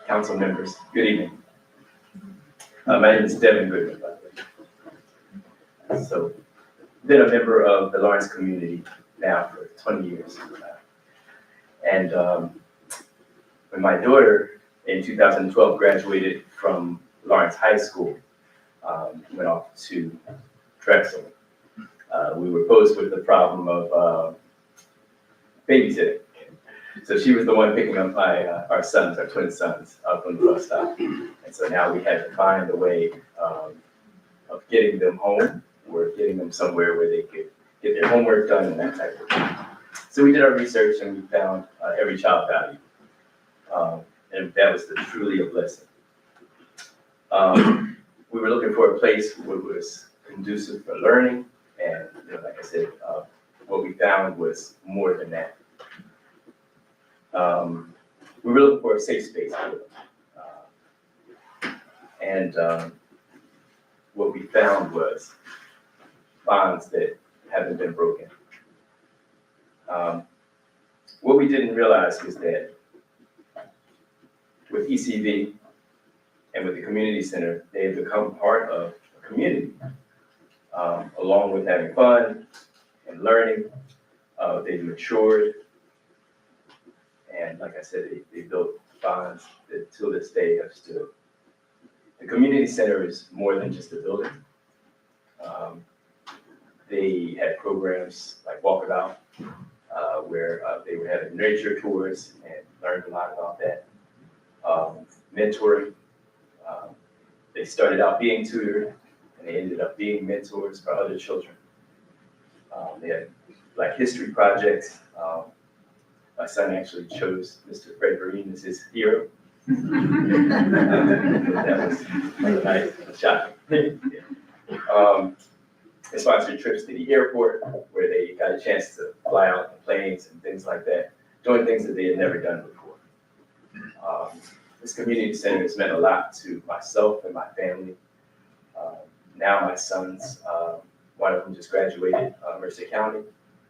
council members, good evening. My name is Devin Goodman, by the way. So, been a member of the Lawrence community now for 20 years. And when my daughter in 2012 graduated from Lawrence High School, went off to Drexel, we were posed with the problem of babysitting. So she was the one picking up our sons, our twin sons, up from the bus stop. And so now we had to find a way of getting them home or getting them somewhere where they could get their homework done and that type of thing. So we did our research and we found Every Child Value. And that was truly a blessing. We were looking for a place where it was conducive for learning. And like I said, what we found was more than that. We were looking for a safe space for them. And what we found was bonds that haven't been broken. What we didn't realize was that with ECV and with the community center, they have become part of a community. Along with having fun and learning, they've matured. And like I said, they built bonds that till this day have stood. The community center is more than just a building. They had programs like Walkabout, where they were having nature tours and learned a lot about that. Mentoring. They started out being tutored and they ended up being mentors for other children. They had Black History projects. My son actually chose Mr. Fred Vereen as his hero. That was really nice, shocking. They sponsored trips to the airport where they got a chance to fly out in planes and things like that, doing things that they had never done before. This community center has meant a lot to myself and my family. Now my sons, one of them just graduated Mercer County,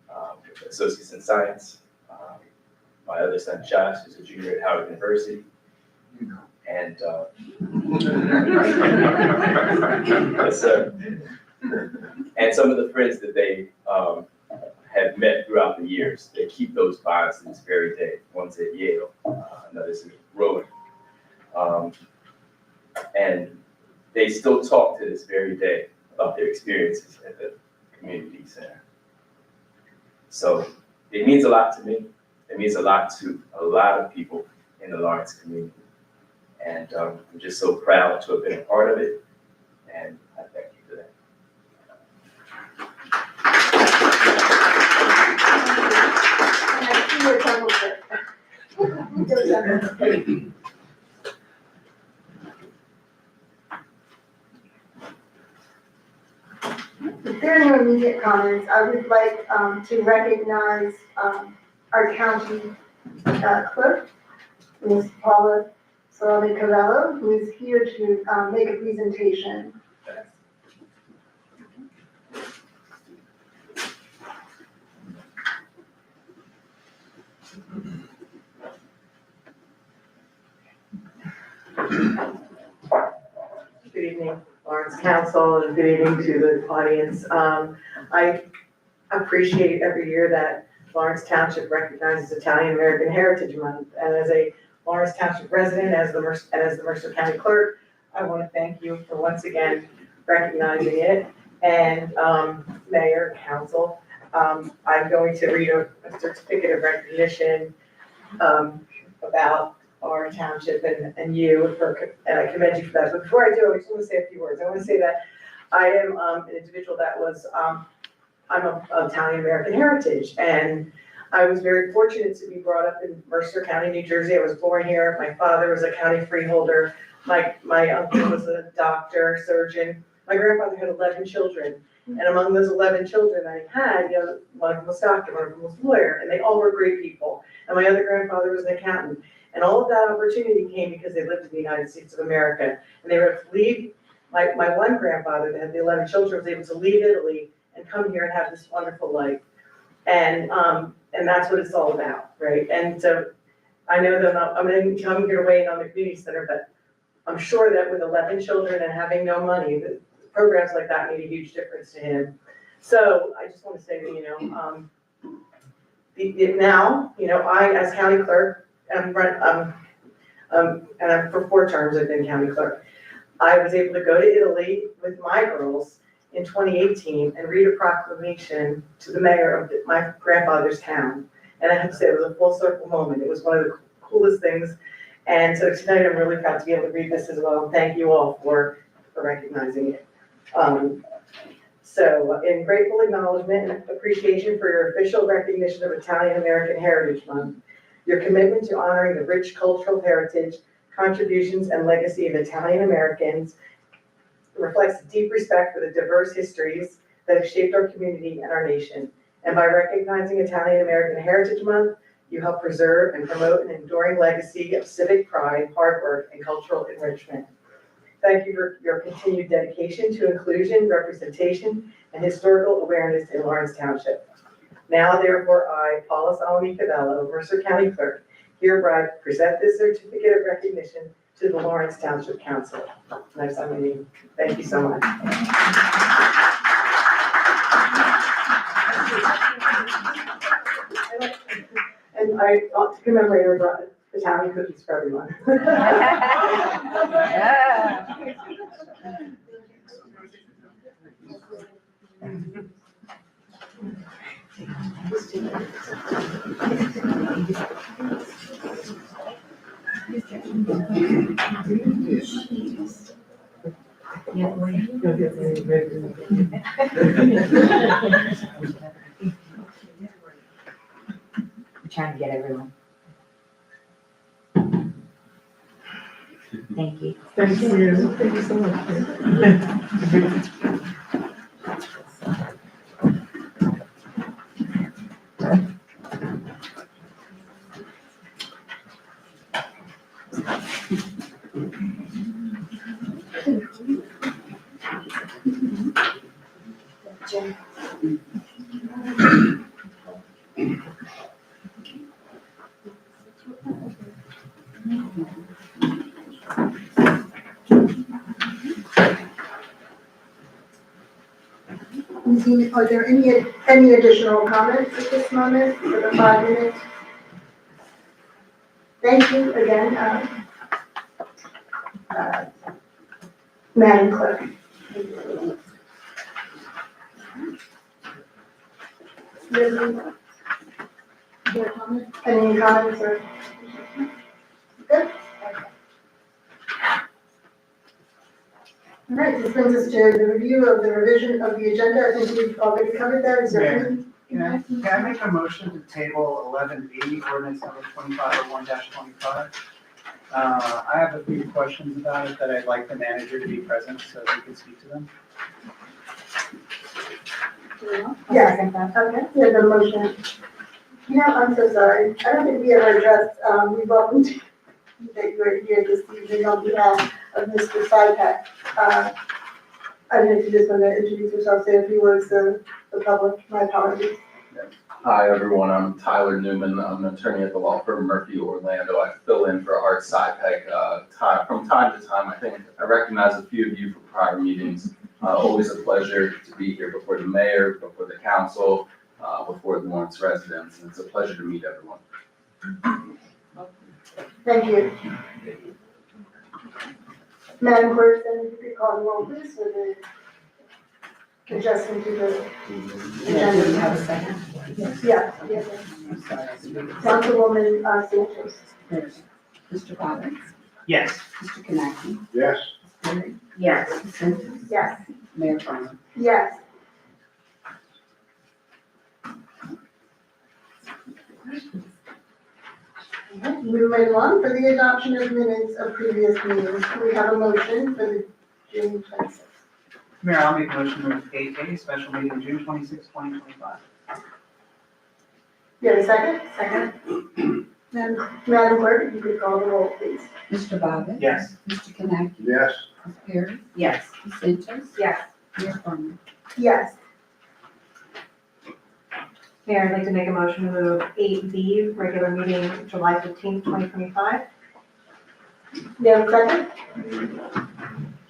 with Associates in Science. My other son, Josh, is a junior at Howard University. And, yes, sir. And some of the friends that they have met throughout the years, they keep those bonds to this very day. One's at Yale, another's at Rowan. And they still talk to this very day about their experiences at the community center. So it means a lot to me. It means a lot to a lot of people in the Lawrence community. And I'm just so proud to have been a part of it. And I thank you for that. If there are no immediate comments, I would like to recognize our county clerk, Ms. Paula Sorelli Cavello, who is here to make a presentation. Good evening, Lawrence Council, and good evening to the audience. I appreciate every year that Lawrence Township recognizes Italian American Heritage Month. And as a Lawrence Township resident, as the Mercer County Clerk, I want to thank you for once again recognizing it. And Mayor, Council, I'm going to read a certificate of recognition about our township and you, and I commend you for that. But before I do, I just want to say a few words. I want to say that I am an individual that was, I'm of Italian American heritage, and I was very fortunate to be brought up in Mercer County, New Jersey. I was born here. My father was a county freeholder. My uncle was a doctor, surgeon. My grandfather had 11 children. And among those 11 children that he had, one of them was a doctor, one of them was a lawyer, and they all were great people. And my other grandfather was an accountant. And all of that opportunity came because they lived in the United States of America. And they were able to leave, my one grandfather that had the 11 children was able to leave Italy and come here and have this wonderful life. And that's what it's all about, right? And so I know that I'm going to come here to weigh in on the community center, but I'm sure that with 11 children and having no money, the programs like that made a huge difference to him. So I just want to say that, now, I, as county clerk, and for 4 terms I've been county clerk. I was able to go to Italy with my girls in 2018 and read a proclamation to the mayor of my grandfather's town. And I have to say, it was a full circle moment. It was one of the coolest things. And so tonight I'm really proud to be able to read this as well. Thank you all for recognizing it. So in grateful acknowledgement and appreciation for your official recognition of Italian American Heritage Month, your commitment to honoring the rich cultural heritage, contributions, and legacy of Italian Americans reflects a deep respect for the diverse histories that have shaped our community and our nation. And by recognizing Italian American Heritage Month, you help preserve and promote an enduring legacy of civic pride, hard work, and cultural enrichment. Thank you for your continued dedication to inclusion, representation, and historical awareness in Lawrence Township. Now, therefore, I, Paula Solomon Cavello, Mercer County Clerk, hereby present this certificate of recognition to the Lawrence Township Council. Next time we meet. Thank you so much. And I want to commemorate her brought Italian cookies for everyone. Trying to get everyone. Thank you. Thank you. Thank you so much. Are there any additional comments at this moment for the 5 minutes? Thank you again, Madam Clerk. Any comments or? Good. All right, this brings us to the review of the revision of the agenda. I think we've already covered that. Is there any? Can I make a motion to table 11B, ordinance number 2501-25? I have a few questions about it that I'd like the manager to be present so he can speak to them. Yes, okay, yeah, the motion. You know, I'm so sorry. I don't think we ever addressed, we welcomed you that you are here this evening on behalf of Mr. Sypak. I don't know if you just want to introduce yourself, say a few words to the public. My apologies. Hi, everyone. I'm Tyler Newman. I'm an attorney at the law firm Murphy Orlando. I fill in for Art Sypak from time to time. I think I recognize a few of you from prior meetings. Always a pleasure to be here before the mayor, before the council, before the Lawrence residents. And it's a pleasure to meet everyone. Thank you. Madam Clerk, then if you could call the roll, please, for the adjustment to the agenda. Do you have a second? Yeah, yes. Councilwoman Sanchez. Mr. Roberts, Yes. Mr. Kanaki, Yes. Ms. Perry, Yes. Ms. Simmons, Yes. Mayor Farmer. Yes. Moving right along, for the adoption of minutes of previous meetings, we have a motion for the June 26th. Mayor, I'll make a motion to move 8A, special meeting June 26, 2025. You have a second? Second. Madam Clerk, if you could call the roll, please. Mr. Bobbit. Yes. Mr. Kanaki, Yes. Ms. Perry, Yes. Ms. Simmons, Yes. Mayor Farmer. Yes. Mayor, I'd like to make a motion to move 8B, regular meeting July 15th, 2025. You have a second?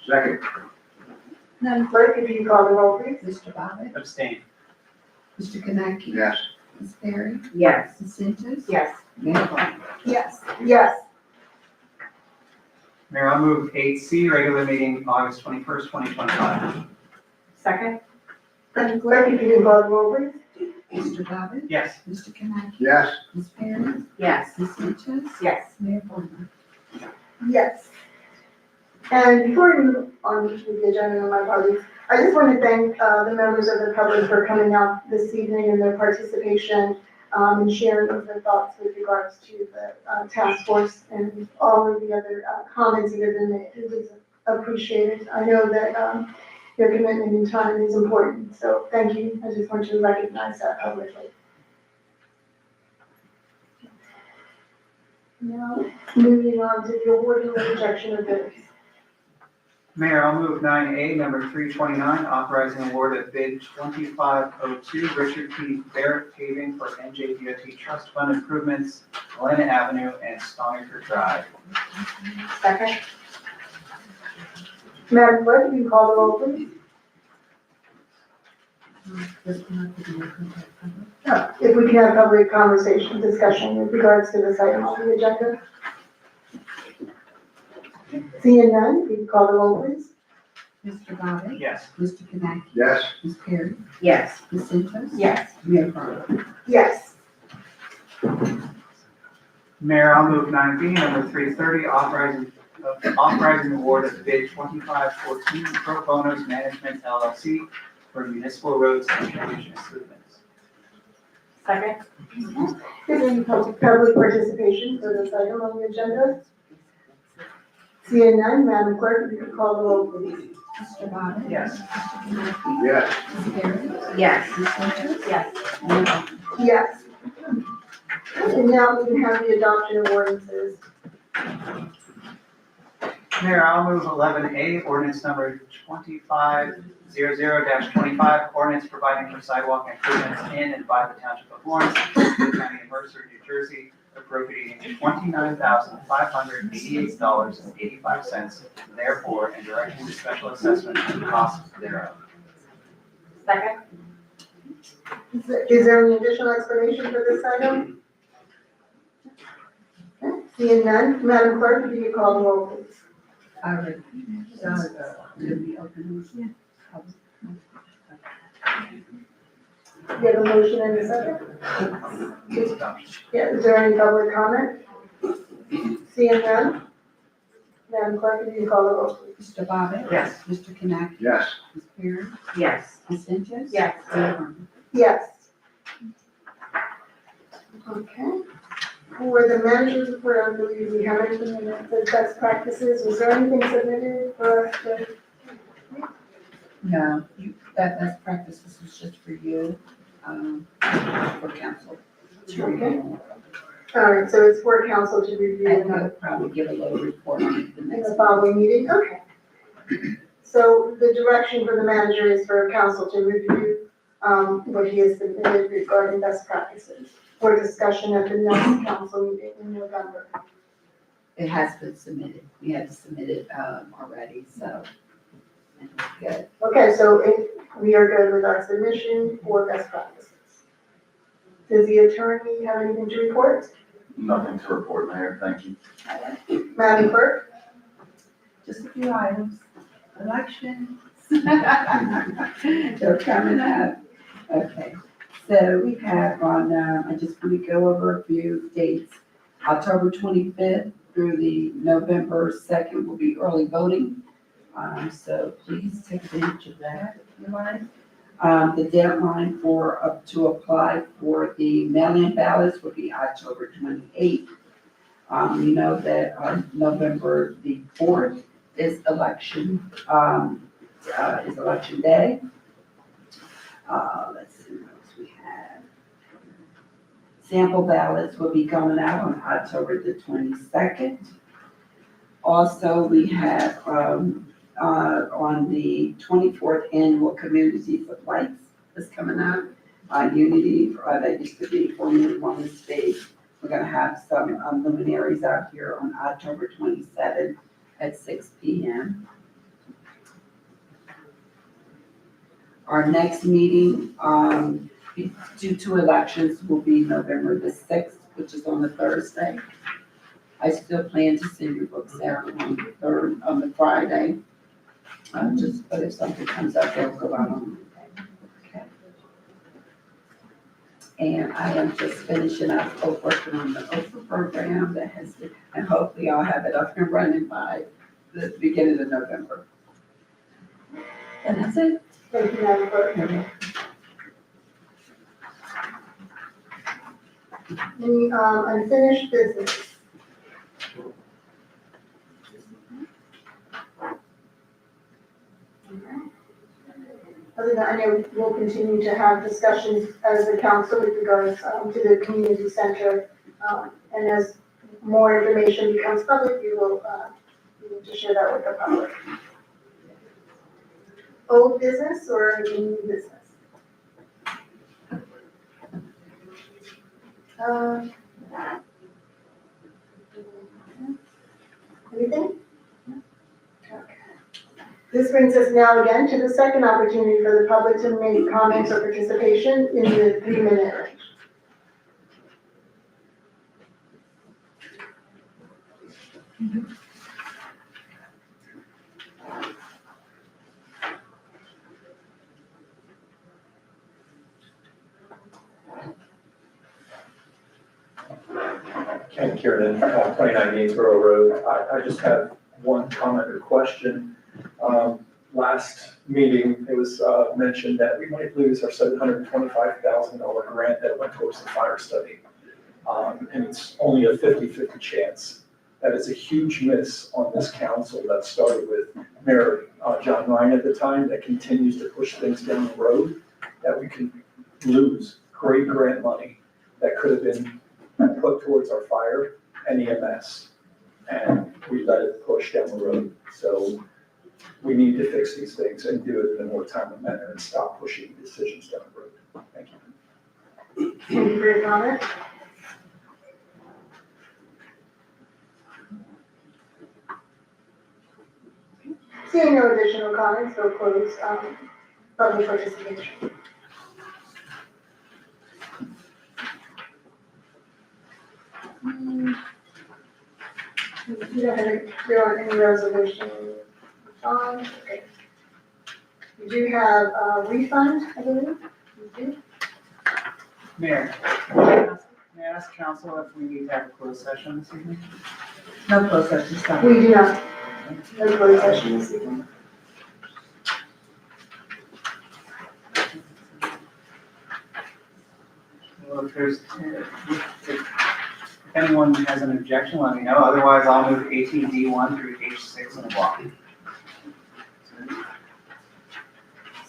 Second. Madam Clerk, if you could call the roll, please. Mr. Bobbit, Abstain. Mr. Kanaki. Yes. Ms. Perry, Yes. Ms. Simmons, Yes. Mayor Farmer. Yes. Yes. Mayor, I'll move 8C, regular meeting August 21st, 2025. Second? Madam Clerk, if you could call the roll, please. Mr. Bobbit, Yes. Mr. Kanaki, Yes. Ms. Perry, Yes. Ms. Simmons, Yes. Mayor Farmer. Yes. And before we move on with the agenda, my apologies, I just want to thank the members of the public for coming out this evening and their participation and sharing of their thoughts with regards to the task force and all of the other comments that have been made. It was appreciated. I know that your commitment and time is important, so thank you. I just want to recognize that publicly. Now, moving on to the awarding or rejection of bids. Mayor, I'll move 9A, number 329, authorizing award of bid 2502, Richard P. Barrett paving for NJDOT Trust Fund improvements, Glen Avenue and Stonyker Drive. Second? Madam Clerk, if you call the roll, please. If we can have public conversation, discussion with regards to this item on the agenda. Seeing none, we can call the roll, please. Mr. Bobbitt? Yes. Mr. Kanaki? Yes. Ms. Perry? Yes. Ms. Centos? Yes. Mayor Carter? Yes. Mayor, I'll move 9B, number 330, authorizing award of bid 2514 Pro Bonos Management LLC for municipal roads and drainage improvements. Second? Is there any public participation for this item on the agenda? Seeing none, Madam Clerk, if you could call the roll, please. Mr. Bobbitt? Yes. Mr. Kanaki? Yes. Ms. Perry? Yes. Ms. Centos? Yes. Mayor Carter? Yes. And now we can have the adoption of ordinances. Mayor, I'll move 11A, ordinance number 2500-25, ordinance providing for sidewalk improvements in and by the Township of Lawrence, County of Mercer, New Jersey, appropriating $29,588.85, therefore, and directing the special assessment of the costs thereof. Second? Is there any additional explanation for this item? Okay. Seeing none, Madam Clerk, if you could call the roll, please. I would, did we open this? You have a motion and a second? Yeah, is there any public comment? Seeing none, Madam Clerk, if you could call the roll, please. Mr. Bobbitt? Yes. Mr. Kanaki? Yes. Ms. Perry? Yes. Ms. Centos? Yes. Mayor Carter? Yes. Okay. For the manager's report, I believe we have anything in the best practices. Was there anything submitted for us to? No, that best practice, this was just for you, for council to review. All right, so it's for council to review And in I'll probably give a little report on it the next. the following meeting. Okay. So the direction for the manager is for council to review what he has submitted regarding best practices for discussion at the next council meeting in November. It has been submitted. We had to submit it, already, so. And it's good. Okay, so if we are good with our submission for best practices. Does the attorney have anything to report? Nothing to report, Mayor, thank you. Madam Clerk? Just a few items. Elections. They're coming up. Okay, so we have on, I just want to go over a few dates. October 25th through the November 2nd will be early voting. So please take advantage of that if you like. The deadline to apply for the mail-in ballots will be October 28th. You know that on November the 4th is election day. Let's see what else we have. Sample ballots will be going out on October the 22nd. Also, we have, on the 24th annual Communities of Lights is coming up. Unity, that used to be formerly Women's Stage. We're gonna have some luminaries out here on October 27th at 6 p.m. Our next meeting, due to elections, will be November the 6th, which is on the Thursday. I still plan to send your books out on the Friday. But if something comes up, they'll go out on Monday. Okay. And I am just finishing up working on the OPA program that has to, and hopefully I'll have it up and running by the beginning of November. And that's it. Thank you, Madam Clerk. Any unfinished business? Other than that, I know we'll continue to have discussions as a council with regards to the community center. And as more information becomes public, we will need to share that with the public. Old business or new business? Anything? Okay. This brings us now again to the second opportunity for the public to make comments or participation in the 3-minute range. Ken Kieran, 29 Gainsborough Road. I just have one comment or question. Last meeting, it was mentioned that we might lose our $725,000 grant that went towards the fire study. And it's only a 50-50 chance. That is a huge miss on this council that started with Mayor John Ryan at the time, that continues to push things down the road, that we can lose great grant money that could have been put towards our fire and EMS. And we let it push down the road. So we need to fix these things and do it in a more timely manner and stop pushing decisions down the road. Thank you. Thank you for your comment. Seeing no additional comments, we'll close public participation. There aren't any resolutions. Okay. We do have a refund, I believe. We do. Mayor, may I ask council if we need to have a closed session this evening? No close session, stop. We do not. No closed session this evening. Well, if anyone has an objection, let me know. Otherwise, I'll move 18D1 through H6 in a block.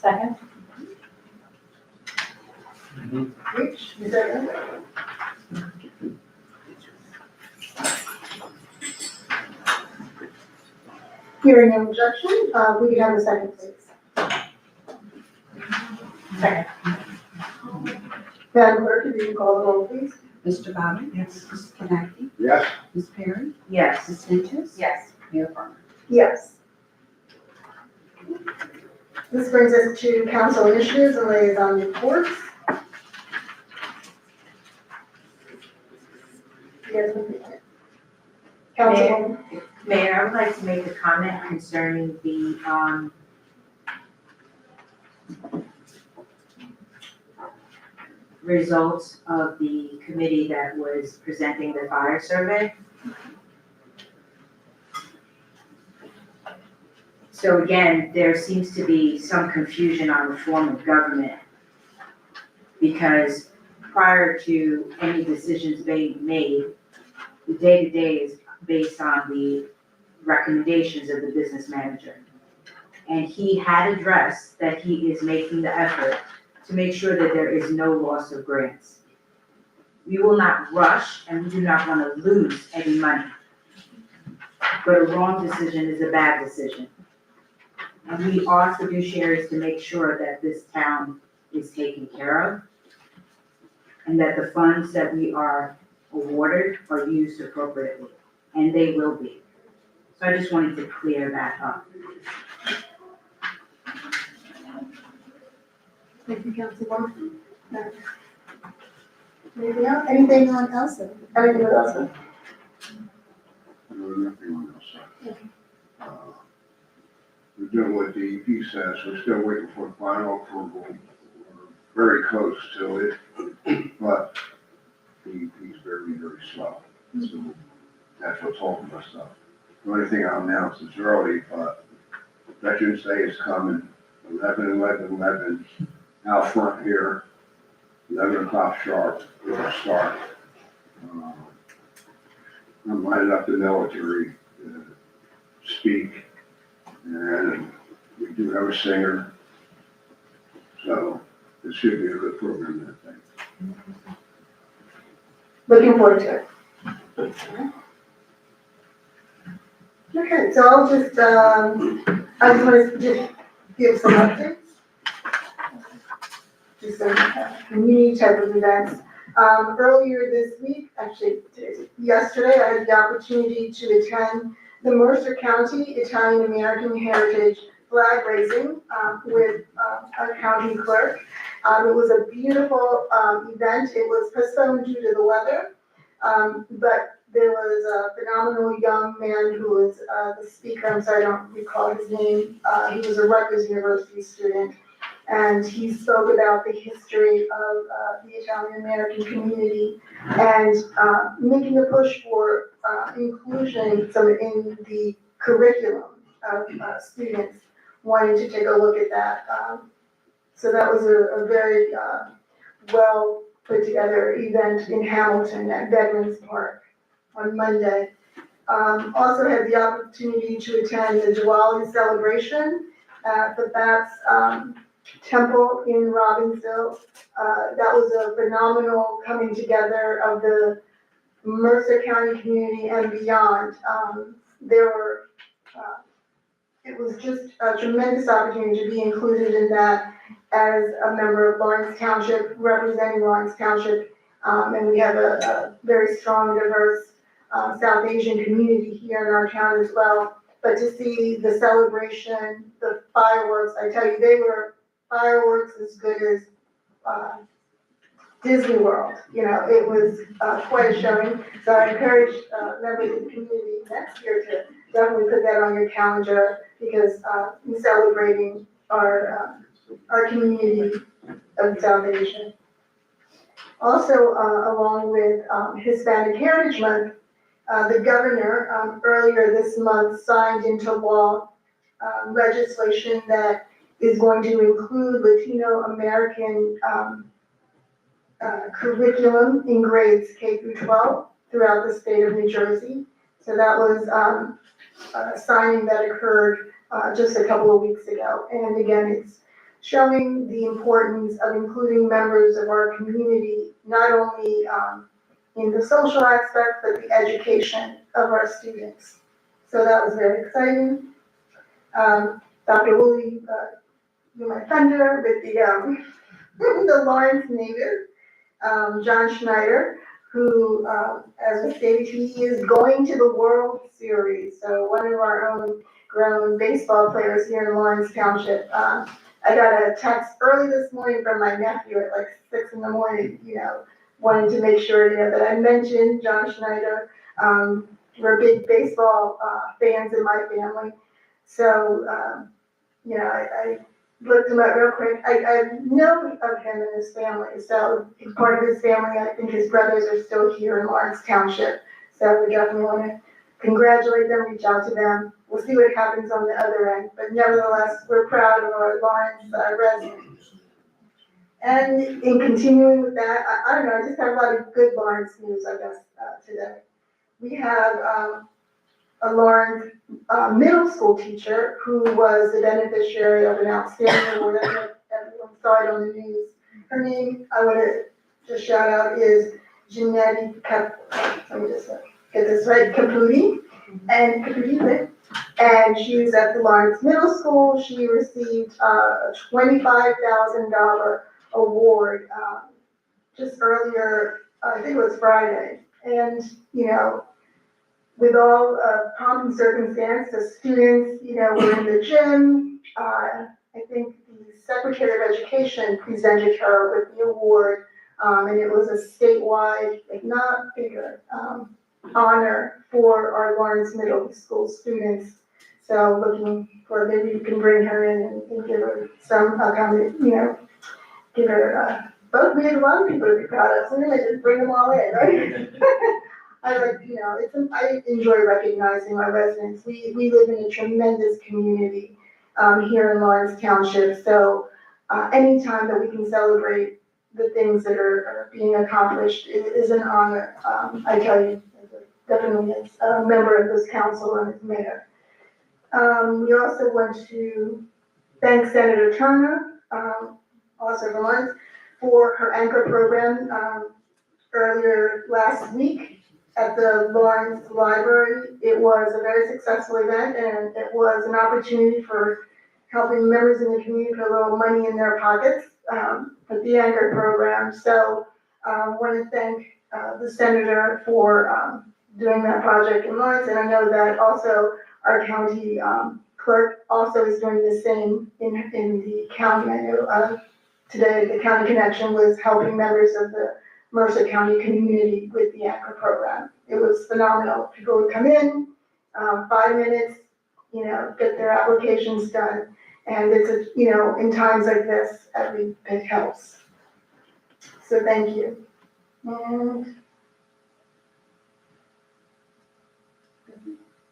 Second? Rich, is that right? Hearing no objection, we can have a second, please. Second. Madam Clerk, if you can call the roll, please. Mr. Bobby? Yes. Mr. Connectney? Yes. Ms. Perry? Yes. Ms. Finches? Yes. Mayor Farmer? Yes. This brings us to council initiatives and liaison reports. Yes, Councilwoman. Mayor, I would like to make a comment concerning the, results of the committee that was presenting the fire survey. So again, there seems to be some confusion on the form of government, because prior to any decisions being made, the day-to-day is based on the recommendations of the business manager. And he had addressed that he is making the effort to make sure that there is no loss of grants. We will not rush, and we do not want to lose any money. But a wrong decision is a bad decision. And we are fiduciaries to make sure that this town is taken care of, and that the funds that we are awarded are used appropriately, and they will be. So I just wanted to clear that up. Thank you, Councilwoman. Anything else? Anything on else? Anything else? No, nothing on this side. We're doing what DEP says, we're still waiting for final approval. We're very close to it, but DEP is very, very slow. So that's what's holding us up. The only thing I'll announce is early, but Veterans Day is coming, 11/11/11, out front here, 11 o'clock sharp, it'll start. I'm lining up the military to speak, and we do have a singer, so it should be a good program, I think. Looking forward to it. Okay, so I'll just, I just want to just give some updates. Just some community type of events. Earlier this week, actually yesterday, I had the opportunity to attend the Mercer County Italian American Heritage flag raising with our county clerk. It was a beautiful event. It was postponed due to the weather, but there was a phenomenal young man who was the speaker. I'm sorry, I don't recall his name. He was a Rutgers University student, and he spoke about the history of the Italian American community and making a push for inclusion in the curriculum of students wanting to take a look at that. So that was a very well put together event in Hamilton at Veterans Park on Monday. Also had the opportunity to attend the Diwali celebration at the Bats Temple in Robbinsville. That was a phenomenal coming together of the Mercer County community and beyond. It was just a tremendous opportunity to be included in that as a member of Lawrence Township, representing Lawrence Township. And we have a very strong, diverse South Asian community here in our town as well. But to see the celebration, the fireworks, I tell you, they were fireworks as good as Disney World. You know, it was quite a showing. So I encourage members of the community next year to definitely put that on your calendar because we're celebrating our community of South Asia. Also, along with Hispanic Heritage Month, the governor earlier this month signed into law legislation that is going to include Latino American curriculum in grades K through 12 throughout the state of New Jersey. So that was a signing that occurred just a couple of weeks ago. And again, it's showing the importance of including members of our community, not only in the social aspect, but the education of our students. So that was very exciting. Dr. Woolley, you're my thunder with the Lawrence native, John Schneider, who, as we stated, he is going to the World Series. So one of our own grown baseball players here in Lawrence Township. I got a text early this morning from my nephew at like 6 in the morning, you know, wanting to make sure, you know, that I mentioned John Schneider. We're big baseball fans in my family. So, you know, I looked him up real quick. I know of him and his family. So part of his family, I think his brothers are still here in Lawrence Township. So we definitely want to congratulate them, reach out to them. We'll see what happens on the other end. But nevertheless, we're proud of our Lawrence residents. And in continuing with that, I don't know, I just have a lot of good Lawrence news, I guess, today. We have a Lawrence middle school teacher who was the beneficiary of an outstanding award. I don't know if everyone saw it on the news. Her name, I want to just shout out, is Jeanette let me just get this right, Caputi. And she was at the Lawrence Middle School. She received a $25,000 award just earlier, I think it was Friday. And, you know, with all pomp and circumstance, the students, you know, were in the gym. I think the Secretary of Education presented her with the award, and it was a statewide, if not bigger, honor for our Lawrence Middle School students. So looking for, maybe you can bring her in and give her some, you know, give her, both we have a lot of people to be proud of, so we're gonna just bring them all in, right? I like, you know, I enjoy recognizing our residents. We live in a tremendous community here in Lawrence Township. So anytime that we can celebrate the things that are being accomplished is an honor. I tell you, definitely as a member of this council and as mayor. We also want to thank Senator Turner, also from Lawrence, for her anchor program earlier last week at the Lawrence Library. It was a very successful event, and it was an opportunity for helping members in the community put a little money in their pockets for the anchor program. So I want to thank the senator for doing that project in Lawrence, and I know that also our county clerk also is doing the same in the county. I know, today, the county connection was helping members of the Mercer County community with the ACRA program. It was phenomenal. People would come in, 5 minutes, get their applications done. And it's in times like this, every bit helps. So thank you. And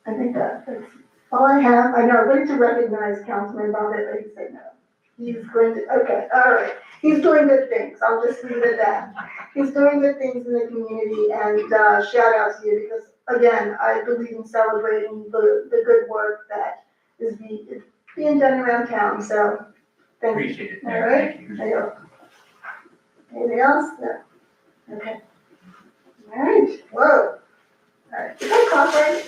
I think that's all I have. I know, I'm ready to recognize Councilman Bobbitt, but he said no. He's going to, okay, all right. He's doing good things. I'll just leave it at that. He's doing good things in the community, and shout out to you because, again, I believe in celebrating the good work that is being done around town, so thank you. Appreciate it. All right. Thank you. There you go. Anything else? No. Okay. All right. Whoa. All right. Did I cough right?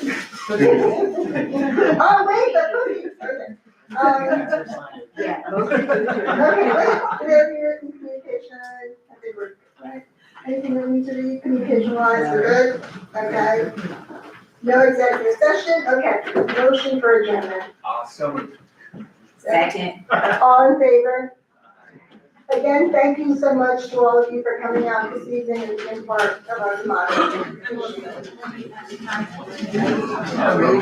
Oh, wait, the cookies. Okay. Yeah, motion to adjourn. Okay, wait, we're here in communication, I think we're, right? Anything that needs to be communication wise, we're good? Okay. No executive session, okay, motion for adjournment. Awesome. Second. All in favor? Again, thank you so much to all of you for coming out this evening and being part of our democracy. Oh, really?